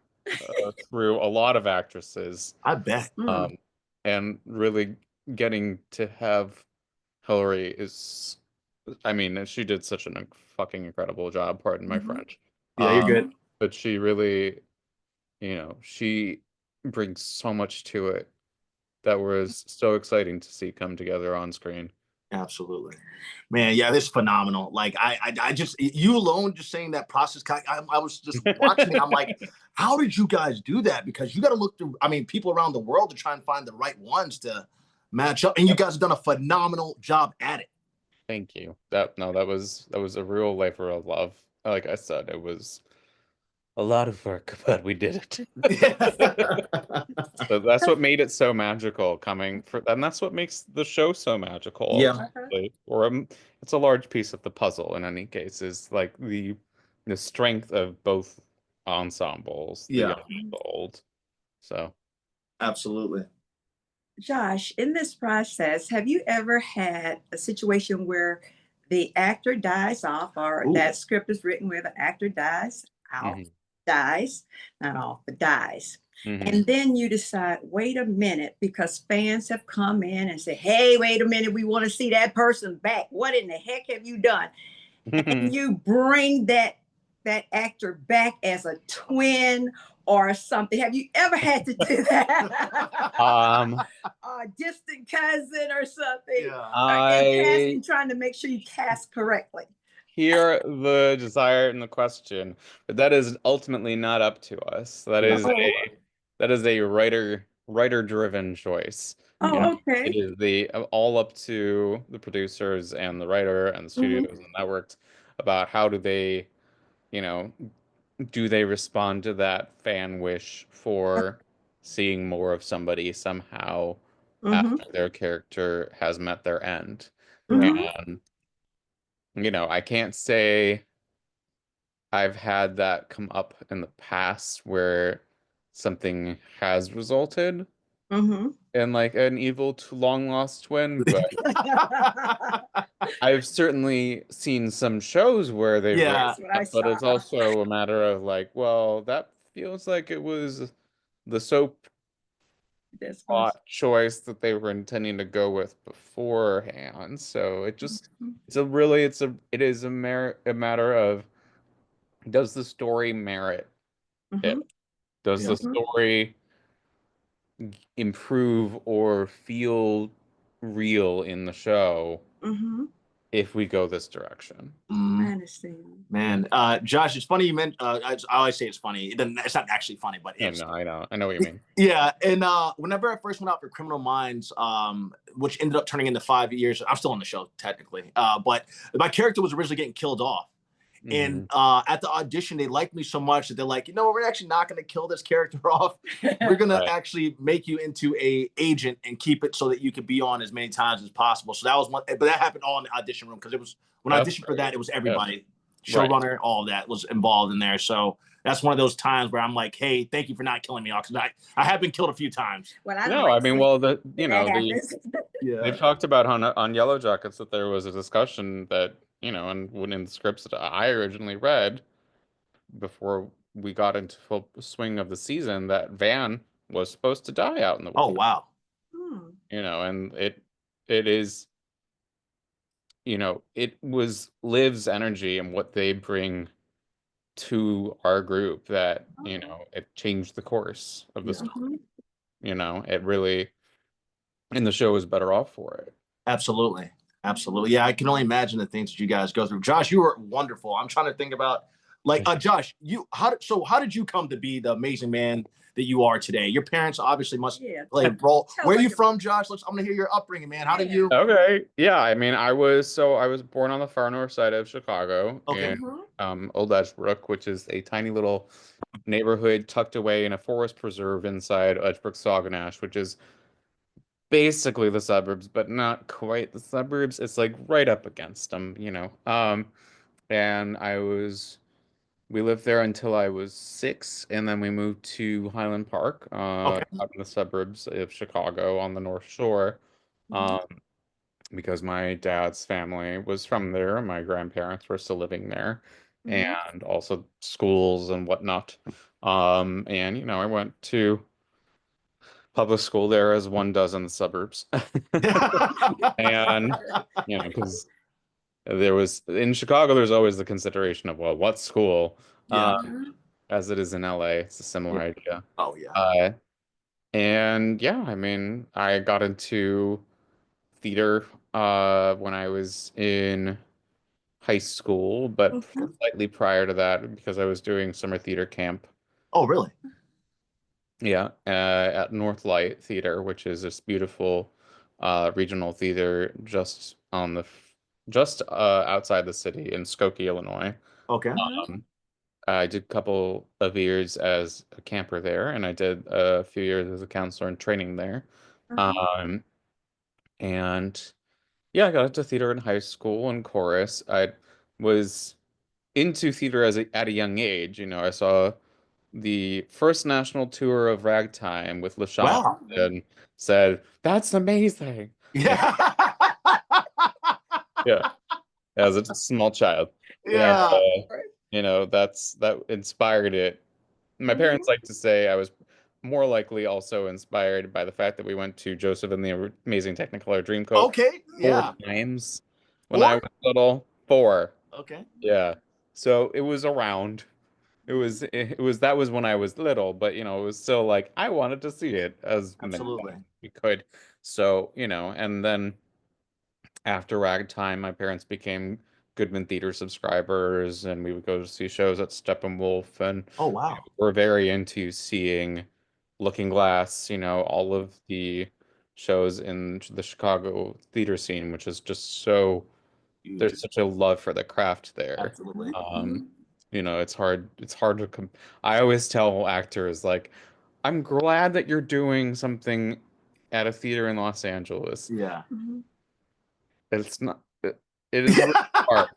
through a lot of actresses, I bet. Mm. um, and really getting to have Hillary is, I mean, she did such a fucking incredible job, pardon my Mhm. French. Yeah, you're Um, good. Mhm. but she really, she brings so much to it that was so exciting to see come together on screen. Absolutely, man. Yeah, this is phenomenal. Like I just you alone just saying that process. I was just watching it. I'm like, how did you guys do that? Because you got to look through. I mean, people around the world to try and find the right ones to match up, and you guys have done a phenomenal job at it. Thank you. That was a real labor of love. Like I said, it was a lot of work, but we did it. So that's what made it so magical and that's what makes the show so magical Yeah, Uh-huh. ultimately. It's a large piece of the puzzle in any case, is like the strength of both ensembles, the yeah, young and the old. So, absolutely. Josh, in this process, have you ever had a situation where the actor dies off or Ooh, that script is written where the actor dies out? mhm. dies, not off, but dies. Mhm. And then you decide, wait a minute, because fans have come in and said, hey, wait a minute, we want to see that person back. What in the heck have you done? And you bring that actor back as a twin or something. Have you ever had to do that? A distant cousin or something. Yeah. In casting, trying to make sure you cast correctly. hear the desire and the question, but that is ultimately not up to us. That is a writer driven choice. You know, Oh, it okay. is the all up to the producers and the writer and the studios and the networks about how do they, you know, do they respond to that fan wish for seeing more of somebody somehow Mm-hmm. after their character has met their end. Mm-hmm. And, I can't say I've had that come up in the past where something has resulted Mm-hmm. in like an evil long lost twin, but I've certainly seen some shows where they've done Yeah. That's what I that, but saw. it's also a matter of like, well, that feels like it was the soap This was. plot choice that they were intending to go with beforehand. So it is a matter of, does the story merit Mm-hmm. it? Does Yeah. the story improve or feel real in the show Mm-hmm. if we go this direction? I Mhm. understand. Man, Josh, it's funny you meant. I always say it's funny. It's not actually funny, but Yeah, it's. no, I know what you mean. Yeah, and whenever I first went out for Criminal Minds, which ended up turning into 5 years, I'm still on the show technically, but my character was originally getting killed off. And Mhm. at the audition, they liked me so much that they're like, we're actually not going to kill this character off. We're going to Right. actually make you into a agent and keep it so that you could be on as many times as possible. So that was one, but that happened all in the audition room because it was when I That's auditioned for great. that, it was Yeah. everybody, Right. showrunner, all of that was involved in there. So that's one of those times where I'm like, hey, thank you for not killing me off because I have been killed a few times. Well, I don't No, I like mean, seeing well, that happens. they've talked about on Yellow Jackets that there was a discussion that, and when in the scripts that I originally read before we got into full swing of the season, that Van was supposed to die out in the Oh, wilderness. wow. And it is, it was Liv's energy and what they bring to our group that, it changed the course of the Yeah. story. It really, and the show was better off for it. Absolutely. Absolutely. Yeah, I can only imagine the things that you guys go through. Josh, you were wonderful. I'm trying to think about Josh, how did you come to be the amazing man that you are today? Your parents obviously must play a role. Where are you from, Josh? I'm gonna hear your upbringing, man. How did you Okay. Yeah, I mean, I was born on the far north side of Chicago Okay. in Old Edgebrook, which is a tiny little neighborhood tucked away in a forest preserve inside Edgebrook Sauganash, which is basically the suburbs, but not quite the suburbs. It's like right up against them. And we lived there until I was 6, and then we moved to Highland Park, Okay. out in the suburbs of Chicago on the North Shore, um, because my dad's family was from there. My grandparents were still living there, and also schools and whatnot. And I went to public school there as one does in the suburbs. And because there was in Chicago, there's always the consideration of, well, what school? Yeah. As it is in LA, it's a similar idea. Oh yeah. And yeah, I mean, I got into theater when I was in high school, but slightly prior to that, because I was doing summer theater camp. Oh, really? Yeah, at Northlight Theater, which is this beautiful regional theater just outside the city in Skokie, Illinois. Okay. Um, I did a couple of years as a camper there, and I did a few years as a counselor in training there. Um, and yeah, I got into theater in high school and chorus. I was into theater at a young age. I saw the first national tour of Ragtime with LaChamp Wow. and said, "That's amazing." Yeah. Yeah, as a small child. And Yeah. that inspired it My parents like to say I was more likely also inspired by the fact that we went to Joseph and the Amazing Technicolor Dreamcoat Okay. 4 times when I Four. was little. Four. Okay. Yeah. So it was around. It was that was when I was little, but it was still like I wanted to see it as many Absolutely. times as we could. So, and then after Ragtime, my parents became Goodman Theater subscribers, and we would go to see shows at Steppenwolf, and Oh wow. we're very into seeing Looking Glass, all of the shows in the Chicago theater scene, which is just Huge. there's such a love for the craft there. Absolutely. Um, it's hard to I always tell actors like, I'm glad that you're doing something at a theater in Los Angeles. Yeah. It's not, it is really hard.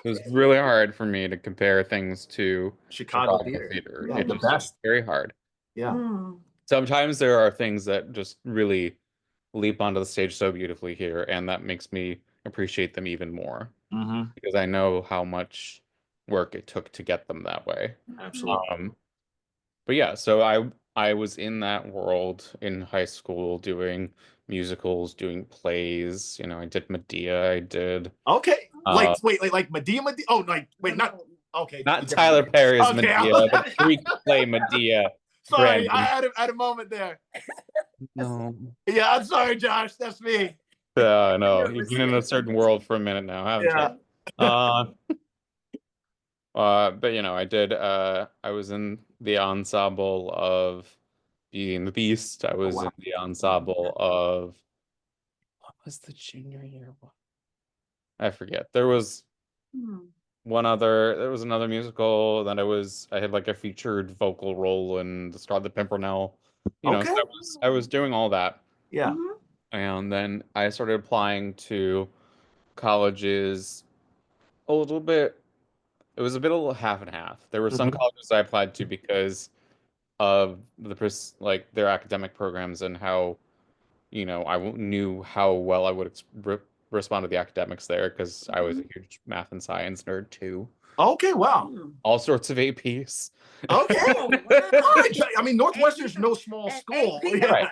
It was really hard for me to compare things to Chicago Chicago theater. theater. Yeah, It the just is best. very hard. Yeah. Sometimes there are things that just really leap onto the stage so beautifully here, and that makes me appreciate them even more Mm-hmm. because I know how much work it took to get them that way. Absolutely. But yeah, so I was in that world in high school doing musicals, doing plays. I did Medea. I did Okay. uh, Like Medea. Oh, like wait, not okay. not Tyler Perry's Okay. Medea, the Greek play Medea. Sorry, I Brandon. had a moment there. No. Yeah, I'm sorry, Josh. That's me. Yeah, I know. You've been in a certain world for a minute now, haven't Yeah. you? But I was in the ensemble of Beauty and the Beast. I Oh was in wow. the ensemble of what was the junior year one? I forget. There was another musical that I had like a featured vocal role in the Scarlet Pimpernel. Okay. So I was doing all that. Yeah. And then I started applying to colleges a little bit. It was a bit a little half and half. There were some Mm-hmm. colleges I applied to because of like their academic programs and how, knew how well I would respond to the academics there because I was a huge math and science nerd too. Okay. Wow. All sorts of APs. Okay. Oh, wow. I mean, Northwestern's no small school. Yeah. Right.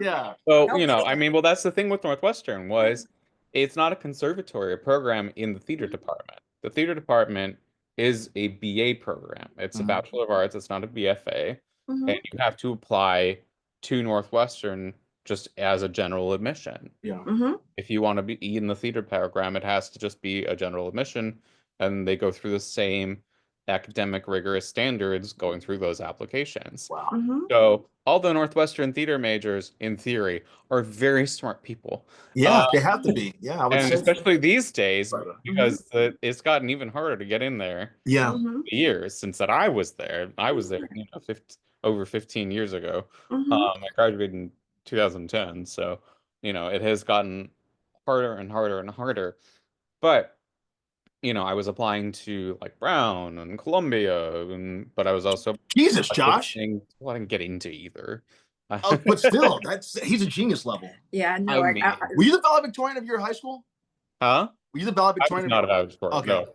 Yeah. So, well, that's the thing with Northwestern was it's not a conservatory program in the theater department. The theater department is a BA program. It's a Mhm. Bachelor of Arts. It's not a BFA. Mhm. And you have to apply to Northwestern just as a general admission. Yeah. If you want to be in the theater program, it has to just be a general admission, and they go through the same academic rigorous standards going through those applications. Wow. So all the Northwestern theater majors, in theory, are very smart people. Yeah, they have to be. Yeah, I would And say. especially these days, Right. because it's gotten even harder to get in there Yeah. years since that I was there. I was there, over 15 years ago. I graduated in 2010, so it has gotten harder and harder and harder. But I was applying to like Brown and Columbia, but I was also Jesus, Josh. well, I didn't get into either. But still, he's a genius level. Yeah, I know. I mean, Were you the valedictorian of your high school? huh? Were you the I was valedictorian of not your? a valedictorian. Okay. No,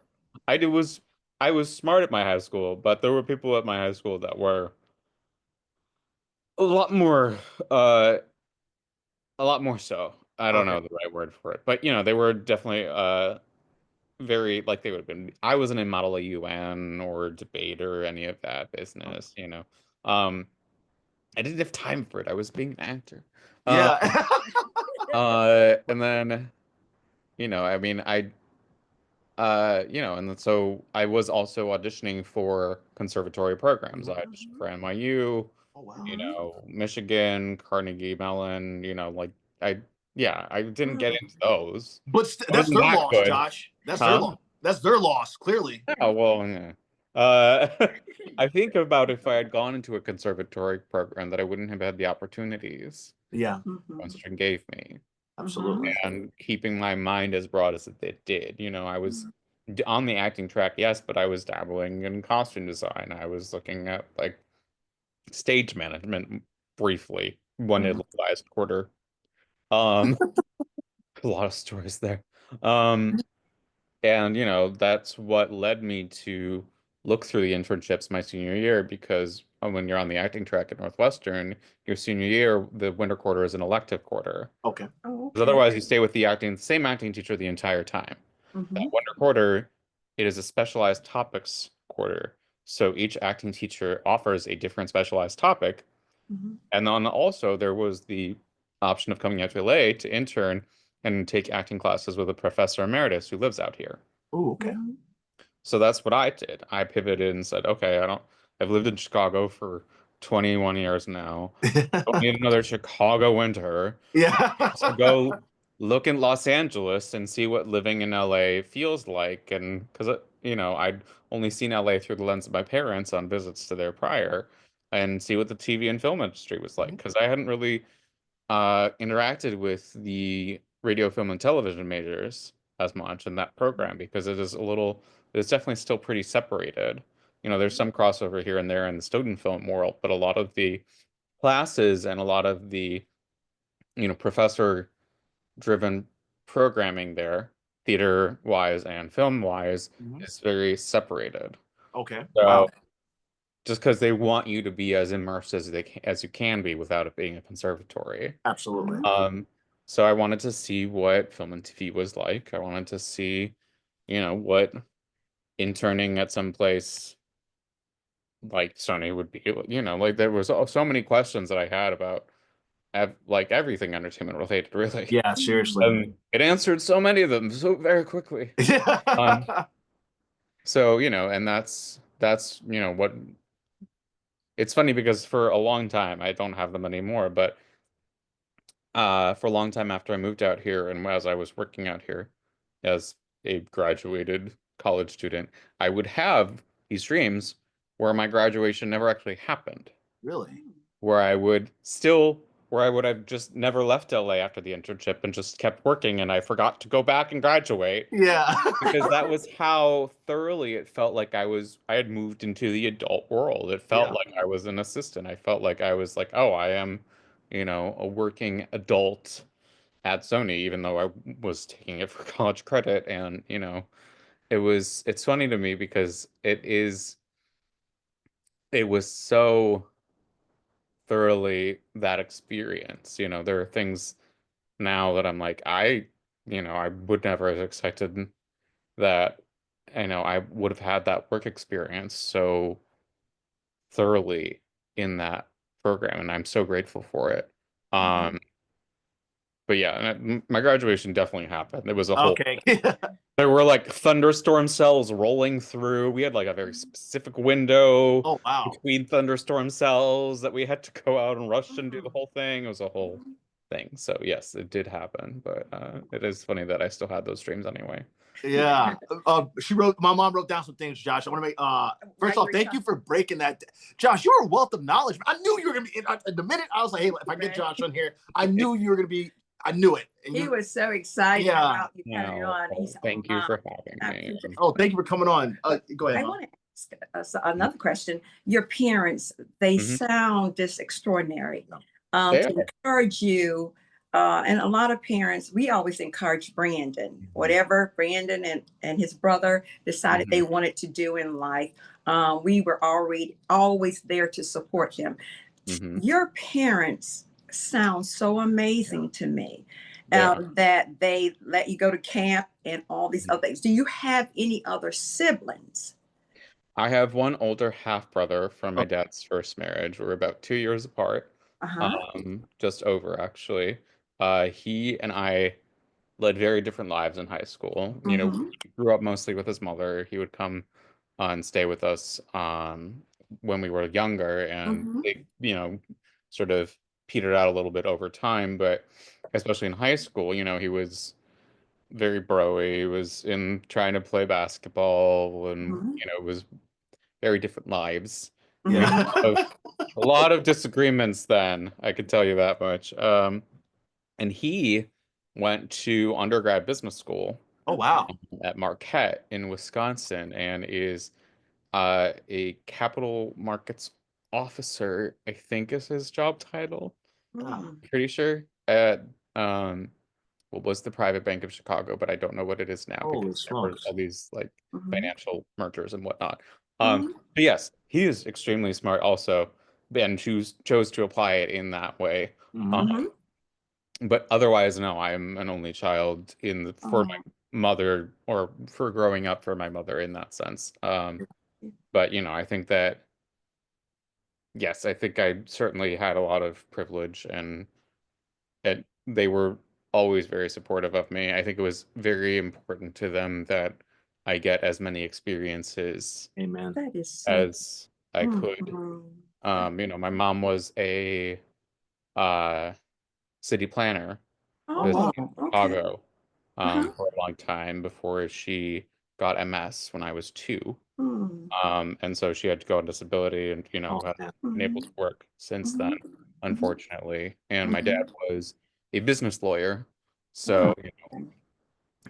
I was smart at my high school, but there were people at my high school that were a lot more, uh, a lot more so. I don't Okay. know the right word for it, but they were definitely very like they would have been. I wasn't in Model UN or debate or any of that business. Um, I didn't have time for it. I was being an actor. Uh, Yeah. and then I mean, and then so I was also auditioning for conservatory programs. I auditioned for NYU, Oh wow. Michigan, Carnegie Mellon, like I, yeah, I didn't get into those. But I that's wasn't their that loss, good, Josh. That's their huh? loss. That's their loss, clearly. Oh, well, yeah. Uh, I think about if I had gone into a conservatory program that I wouldn't have had the opportunities Yeah, Western gave me. absolutely. And keeping my mind as broad as it did. I was on the acting track, yes, but I was dabbling in costume design. I was looking at like stage management briefly, one Mhm. last quarter. Um, a lot of stories there. And that's what led me to look through the internships my senior year because when you're on the acting track at Northwestern, your senior year, the winter quarter is an elective quarter. Okay. Oh, Because okay. otherwise, you stay with the same acting teacher the entire time. That Mm-hmm. winter quarter, it is a specialized topics quarter. So each acting teacher offers a different specialized topic. Mm-hmm. And then also there was the option of coming out to LA to intern and take acting classes with a professor emeritus who lives out here. Oh, okay. Mm-hmm. So that's what I did. I pivoted and said, okay, I've lived in Chicago for 21 years now. Don't need another Chicago winter. Yeah. To go look in Los Angeles and see what living in LA feels like. And because, I'd only seen LA through the lens of my parents on visits to there prior and see what the TV and film industry was like. Because I hadn't really interacted with the radio, film, and television majors as much in that program because it's definitely still pretty separated. There's some crossover here and there in the student film world, but a lot of the classes and a lot of the, professor driven programming there, theater wise and film wise, Mhm. is very separated. Okay. Wow. So just because they want you to be as immersed as you can be without it being a conservatory. Absolutely. Um, so I wanted to see what film and TV was like. I wanted to see, what interning at some place like Sony would be, like there was so many questions that I had about like everything entertainment related, really. Yeah, seriously. It answered so many of them so very quickly. Um, so, and that's, what it's funny because for a long time, I don't have them anymore, but for a long time after I moved out here and as I was working out here as a graduated college student, I would have these dreams where my graduation never actually happened. Really? where I would have just never left LA after the internship and just kept working and I forgot to go back and graduate Yeah. because that was how thoroughly it felt like I had moved into the adult world. It felt Yeah. like I was an assistant. I felt like I was like, oh, I am, a working adult at Sony, even though I was taking it for college credit. And, it's funny to me because it was so thoroughly that experience. There are things now that I'm like, I would never have expected that, I would have had that work experience so thoroughly in that program, and I'm so grateful for it. Mhm. Um, but yeah, my graduation definitely happened. It was a whole Okay. There were like thunderstorm cells rolling through. We had like a very specific window Oh, wow. between thunderstorm cells that we had to go out and rush and do the whole thing. It was a whole thing. So yes, it did happen, but it is funny that I still had those dreams anyway. Yeah. My mom wrote down some things, Josh. I want to make, first off, thank you for breaking that. Josh, you're a wealth of knowledge. I knew you were going to be, in the minute I was like, hey, if I get Josh on here, I knew you were going to be, I knew it. And He was so excited Yeah. about you coming on. He said, Thank you for having I me. appreciate it. Oh, thank you for coming on. Go ahead, I Mom. want to ask another question. Your parents, they Mhm. sound just extraordinary. They To encourage you, and a lot of parents, we always encourage Brandon, whatever Brandon and his brother decided they wanted to do in life. We were always there to support them. Mhm. Your parents sound so amazing to me. Yeah. That they let you go to camp and all these other things. Do you have any other siblings? I have one older half brother from Oh, my dad's first marriage. We're about 2 years apart. Uh-huh. Just over actually. He and I led very different lives in high school. Mm-hmm. He grew up mostly with his mother. He would come and stay with us when we were younger, and Mm-hmm. they, sort of petered out a little bit over time. But especially in high school, he was very broy. He was in trying to play basketball, and Mm-hmm. it was very different lives. We yeah. have a lot of disagreements then, I could tell you that much. And he went to undergrad business school Oh, wow. at Marquette in Wisconsin and is a capital markets officer, I think is his job title. Ah, Mm-hmm. Pretty sure at what was the Private Bank of Chicago, but I don't know what it is now holy because there were smokes. all these like Mm-hmm. financial mergers and whatnot. Mhm. But yes, he is extremely smart also, and chose to apply it in that way. Mhm. Um, Mhm. but otherwise, no, I'm an only child for my Oh. mother, or for growing up for my mother in that sense. But I think that yes, I think I certainly had a lot of privilege, and they were always very supportive of me. I think it was very important to them that I get as many experiences Amen. That is so. as I could. Mhm. My mom was a uh, city planner Oh, for the Oh, wow. city of okay. Chicago Uh-huh. for a long time before she got MS when I was 2. Mm. And so she had to go on disability, and Oh, hasn't man. been able Mhm. to work since then, Mhm. Mhm. unfortunately. And my dad Mhm. was a business lawyer, Oh. so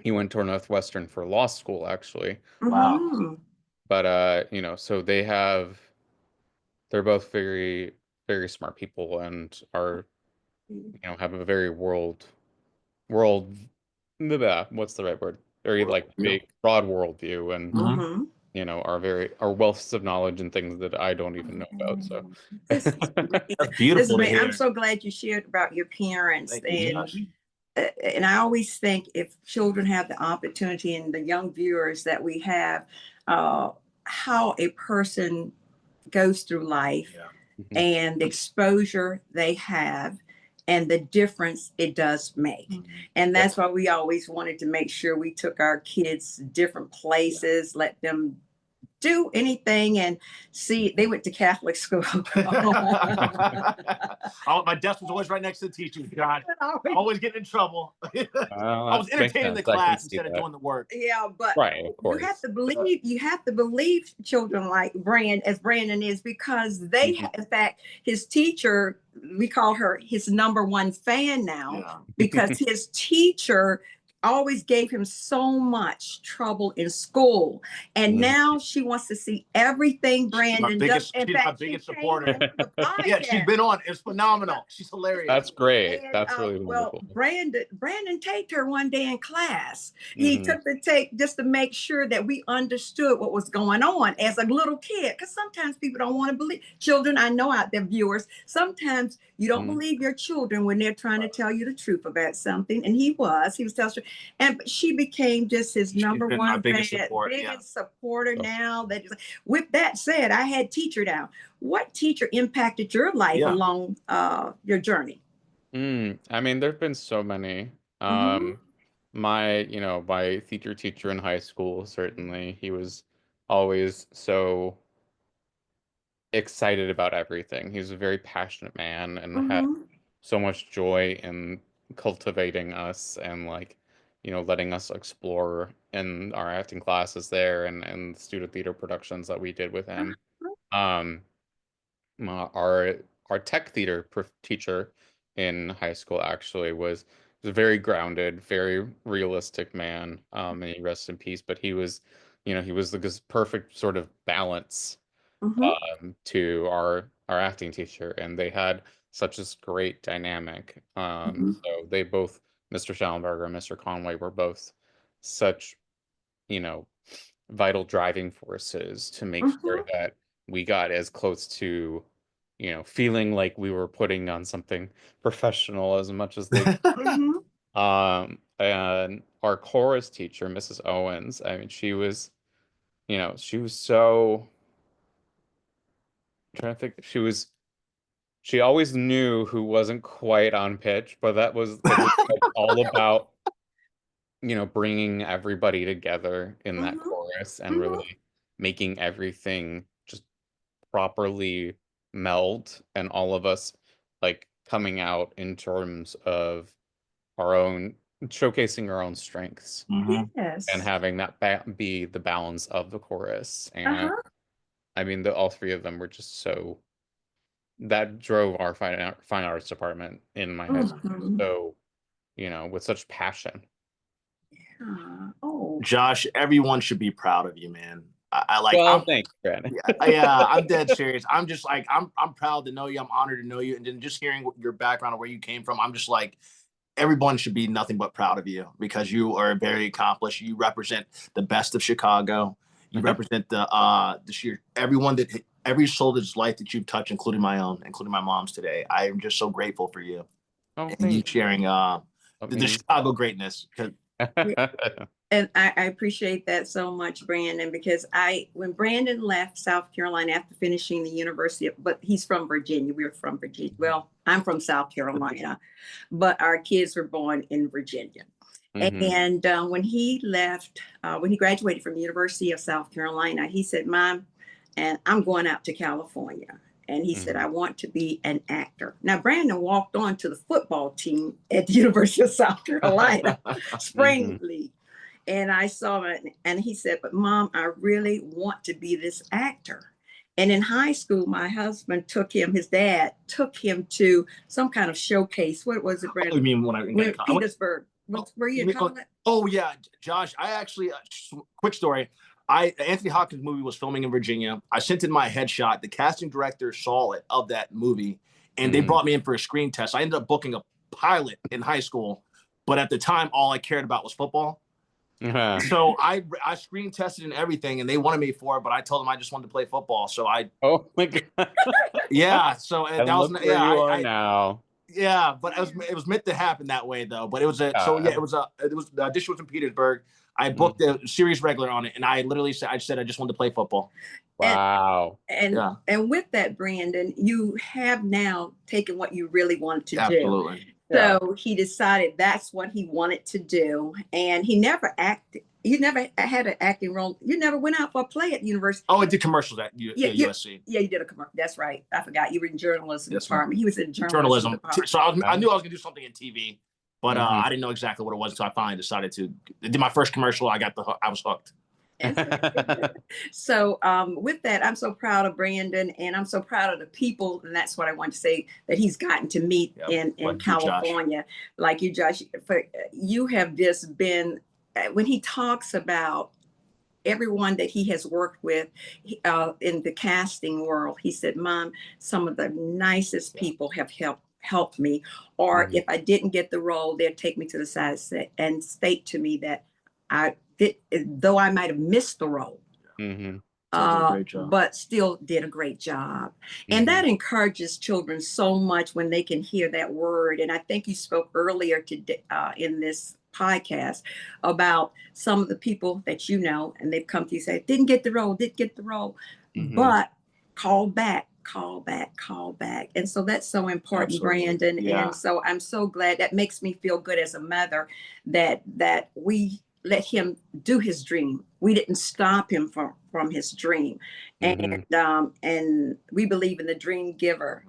he went to Northwestern for law school actually. Wow. Mhm. But so they're both very, very smart people, and are have a very world what's the right word? Very like You. big, broad worldview, and Mhm. Mhm. are wealths of knowledge and things that I don't even know about. So Mhm. This is great. That's This is beautiful to great. I'm hear. so glad you shared about your parents. Thank you, Josh. And I always think if children have the opportunity, and the young viewers that we have, uh, how a person goes through life Yeah. Mhm. and the exposure they have and the difference it does make. Mhm. And Yeah. that's why we always wanted to make sure we took our kids different places, let them do anything and see. They went to Catholic school. Oh, my desk was always right next to the teacher, God. Always getting in trouble. I was That makes entertaining the sense. I can class see instead of that. doing the work. Yeah, but Right, of course. you have to believe children like Brandon is, because they Mhm. in fact, his teacher, we call her his number one fan now, Yeah. because his teacher always gave him so much trouble in school, and Mhm. now she wants to see everything Brandon does. In She's my fact, she biggest came supporter. on the Yeah, she's podcast. been on. It's phenomenal. She's hilarious. That's great. And That's really well, wonderful. Brandon taped her one day in class. He Hmm. took the tape just to make sure that we understood what was going on as a little kid. Because sometimes people don't want to believe children. I know out there, viewers, sometimes you don't Hmm. believe your children when they're trying to tell you the truth about something. And he was telling her, and she became just his She's number been my one biggest fan, support. Yeah. biggest supporter now. With that said, I had teacher down. What teacher impacted your life Yeah. along your journey? I mean, there've been so many. Mhm. My theater teacher in high school, certainly, he was always so excited about everything. He was a very passionate man and had Mhm. so much joy in cultivating us, and like, letting us explore in our acting classes there, and student theater productions that we did with him. Um, our tech theater teacher in high school actually was a very grounded, very realistic man. And he rests in peace. But he was the perfect sort of balance Mhm. to our acting teacher, and they had such a great dynamic. Mhm. So they both, Mr. Schallenberger and Mr. Conway, were both such, you know, vital driving forces to make sure Mhm. that we got as close to, feeling like we were putting on something professional as much as they. Mhm. And our chorus teacher, Mrs. Owens, I mean, she was so, I'm trying to think, she always knew who wasn't quite on pitch, but it was like all about, bringing everybody together in that Mhm. chorus, and Mhm. really making everything just properly meld, and all of us like coming out in terms of our own, showcasing our own strengths, Mhm. and Yes. having that be the balance of the chorus. And Uh-huh. I mean, all three of them were just so, that drove our fine arts department in my high school, Mhm. so, with such passion. Oh. Josh, everyone should be proud of you, man. I like. Well, thanks, Brandon. Yeah, I'm dead serious. I'm just like I'm proud to know you. I'm honored to know you, and then just hearing your background and where you came from, I'm just like everyone should be nothing but proud of you because you are very accomplished. You represent the best of Chicago. You represent the sheer every soldier's life that you've touched, including my own, including my mom's today. I am just so grateful for you and you sharing the Chicago greatness. And I appreciate that so much, Brandon, because when Brandon left South Carolina after finishing the university, but he's from Virginia. We're from Virginia. Well, I'm from South Carolina, but our kids were born in Virginia. And when he left, when he graduated from the University of South Carolina, he said, Mom, and I'm going out to California. And he said, I want to be an actor. Now, Brandon walked on to the football team at the University of South Carolina, spring league. And I saw it, and he said, but Mom, I really want to be this actor. And in high school, my husband his dad took him to some kind of showcase. What was it, Brandon? You mean when I went to Petersburg? Were you in college? Oh, yeah, Josh, I actually, quick story. Anthony Hopkins' movie was filming in Virginia. I sent in my headshot. The casting director saw it of that movie, and they brought me in for a screen test. I ended up booking a pilot in high school, but at the time, all I cared about was football. So I screen tested and everything, and they wanted me for it, but I told them I just wanted to play football. So oh my God. Yeah. So that was where you are now. Yeah, but it was meant to happen that way though. But it was the audition was in Petersburg. I booked a series regular on it, and I literally said I just wanted to play football. Wow. And with that, Brandon, you have now taken what you really wanted to do. Absolutely. So he decided that's what he wanted to do. And he never acted. You never had an acting role. You never went out for a play at the university. Oh, I did commercials at USC. Yeah, you did a commercial. That's right. I forgot. You were in journalism department. He was in journalism. So I knew I was going to do something in TV, but I didn't know exactly what it was. So I finally decided to. I did my first commercial. I was hooked. So with that, I'm so proud of Brandon, and I'm so proud of the people, and that's what I want to say, that he's gotten to meet in California. Like you, Josh, you have just been, when he talks about everyone that he has worked with in the casting world, he said, Mom, some of the nicest people have helped me, or if I didn't get the role, they'd take me to the side and state to me that though I might have missed the role, but still did a great job. And that encourages children so much when they can hear that word. And I think you spoke earlier today in this podcast about some of the people that you know, and they've come to you and say, didn't get the role, but call back. And so that's so important, Brandon. And so I'm so glad. That makes me feel good as a mother that we let him do his dream. We didn't stop him from his dream. And we believe in the dream giver.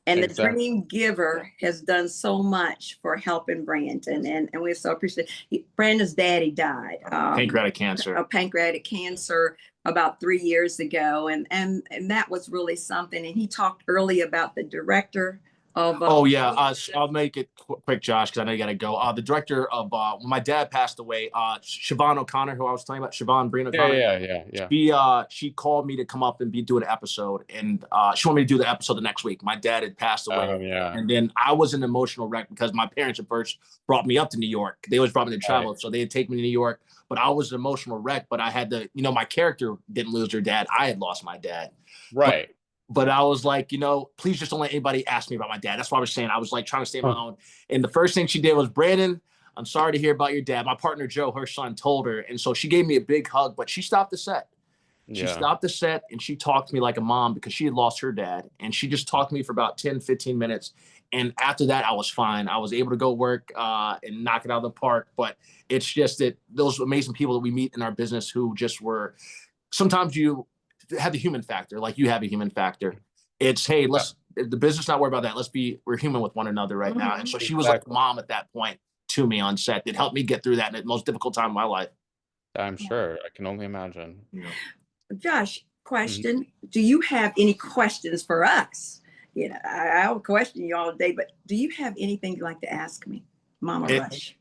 And the dream giver has done so much for helping Brandon. And we so appreciate it. Brandon's daddy died. Pancreatic cancer. Of pancreatic cancer about 3 years ago. And that was really something. And he talked earlier about the director of I'll make it quick, Josh, because I know you got to go. The director of when my dad passed away, Siobhan O'Connor, who I was talking about, Siobhan Breen O'Connor. She called me to come up and do an episode, and she wanted me to do the episode the next week. My dad had passed away, and then I was an emotional wreck because my parents at first brought me up to New York. They always brought me to travel, so they'd take me to New York. But I was an emotional wreck. But I had to, my character didn't lose their dad. I had lost my dad. Right. But I was like, please just don't let anybody ask me about my dad. That's what I was saying. I was like trying to stay on my own. And the first thing she did was, Brandon, I'm sorry to hear about your dad. My partner, Joe, her son, told her. And so she gave me a big hug, but she stopped the set. She stopped the set and she talked to me like a mom because she had lost her dad. And she just talked to me for about 10, 15 minutes. And after that, I was fine. I was able to go work and knock it out of the park. But it's just that those amazing people that we meet in our business who just were, sometimes you have the human factor, like you have a human factor. It's, hey, the business not worry about that. We're human with one another right now. And so she was like mom at that point to me on set. It helped me get through that in the most difficult time of my life. I'm sure. I can only imagine. Josh, question. Do you have any questions for us? I'll question you all day, but do you have anything you'd like to ask me, Mama Rush?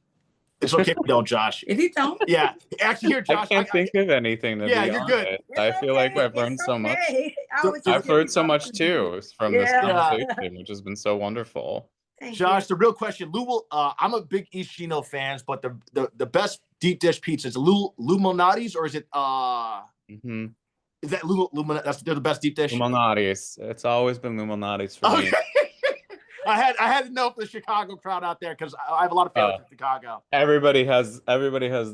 It's okay if you don't, Josh. If you don't. Yeah. Actually, here, Josh. I can't think of anything to be honest. You're good. I feel like I've learned so much. I've learned so much too from this conversation, which has been so wonderful. Josh, the real question, Lou, I'm a big East Gino fan, but the best deep dish pizza is Lou Malnati's, or is it Mm-hmm. Is that they're the best deep dish? Luminati's. It's always been Luminati's for me. I had to know for the Chicago crowd out there because I have a lot of family from Chicago. Everybody has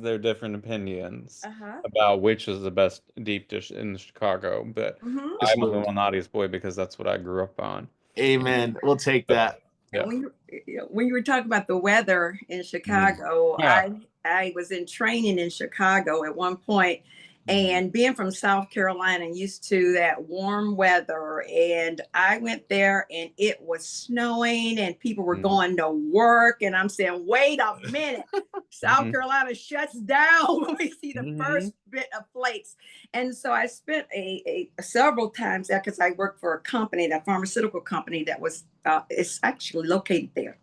their different opinions Uh-huh. about which is the best deep dish in Chicago, but I'm a Luminati's boy because that's what I grew up on. Amen. We'll take that. Yeah. When you were talking about the weather in Chicago, I was in training in Chicago at one point, and being from South Carolina, used to that warm weather, and I went there and it was snowing and people were going to work, and I'm saying, wait a minute, South Carolina shuts down when we see the first bit of flakes. And so I spent a several times there because I worked for a company, that pharmaceutical company that was it's actually located there.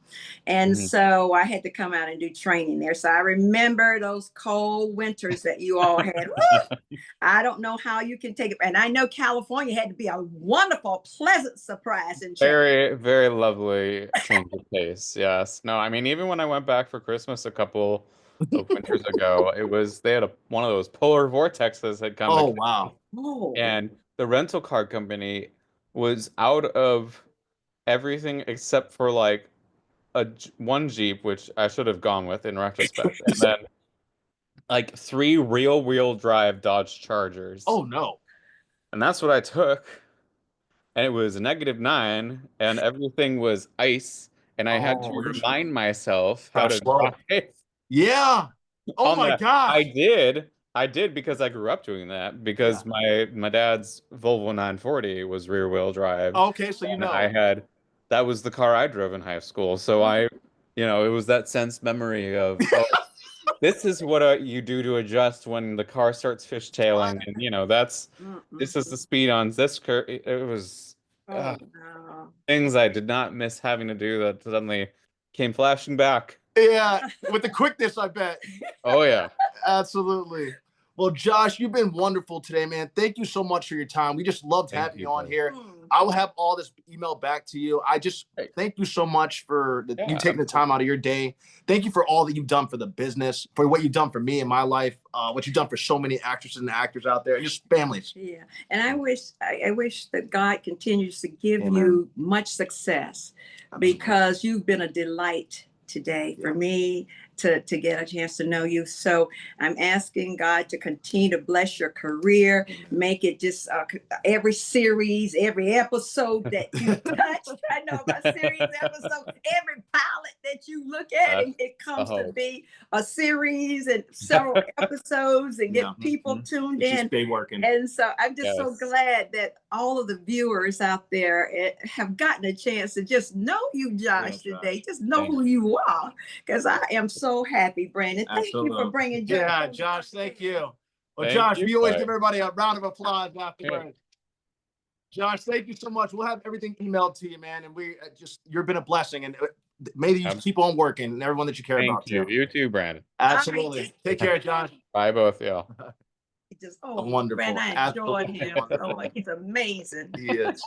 And so I had to come out and do training there. So I remember those cold winters that you all had. I don't know how you can take it. And I know California had to be a wonderful, pleasant surprise. And very, very lovely change of pace. Yes. No, I mean, even when I went back for Christmas a couple of winters ago, they had one of those polar vortexes had come. Oh, wow. And the rental car company was out of everything except for like one Jeep, which I should have gone with in retrospect, and then like 3 rear-wheel drive Dodge Chargers. Oh no. And that's what I took. And it was -9 and everything was ice. And I had to remind myself how to drive. Yeah. Oh my gosh. I did because I grew up doing that because my dad's Volvo 940 was rear-wheel drive. Okay, so that was the car I drove in high school. So it was that sense memory of this is what you do to adjust when the car starts fishtailing, and this is the speed on this curve. It was things I did not miss having to do that suddenly came flashing back. Yeah, with the quickness, I bet. Oh yeah, absolutely. Well, Josh, you've been wonderful today, man. Thank you so much for your time. We just loved having you on here. I will have all this email back to you. I just thank you so much for you taking the time out of your day. Thank you for all that you've done for the business, for what you've done for me in my life, what you've done for so many actresses and actors out there, and just families. Yeah, and I wish that God continues to give you much success because you've been a delight today for me to get a chance to know you. So I'm asking God to continue to bless your career, make it just every series, every episode that you touch. I know about series episodes, every pilot that you look at, it comes to be a series and several episodes and get people tuned in. Stay working. And so I'm just so glad that all of the viewers out there have gotten a chance to just know you, Josh, today. Just know who you are, because I am so happy, Brandon. Thank you for bringing Josh. Yeah, Josh, thank you. Well, Josh, we always give everybody a round of applause afterwards. Josh, thank you so much. We'll have everything emailed to you, man. And we you've been a blessing. And may you keep on working and everyone that you care about. Thank you. You too, Brandon. Absolutely. Take care, Josh. Bye, both y'all. Wonderful. Brandon, I enjoyed him. He's amazing. He is.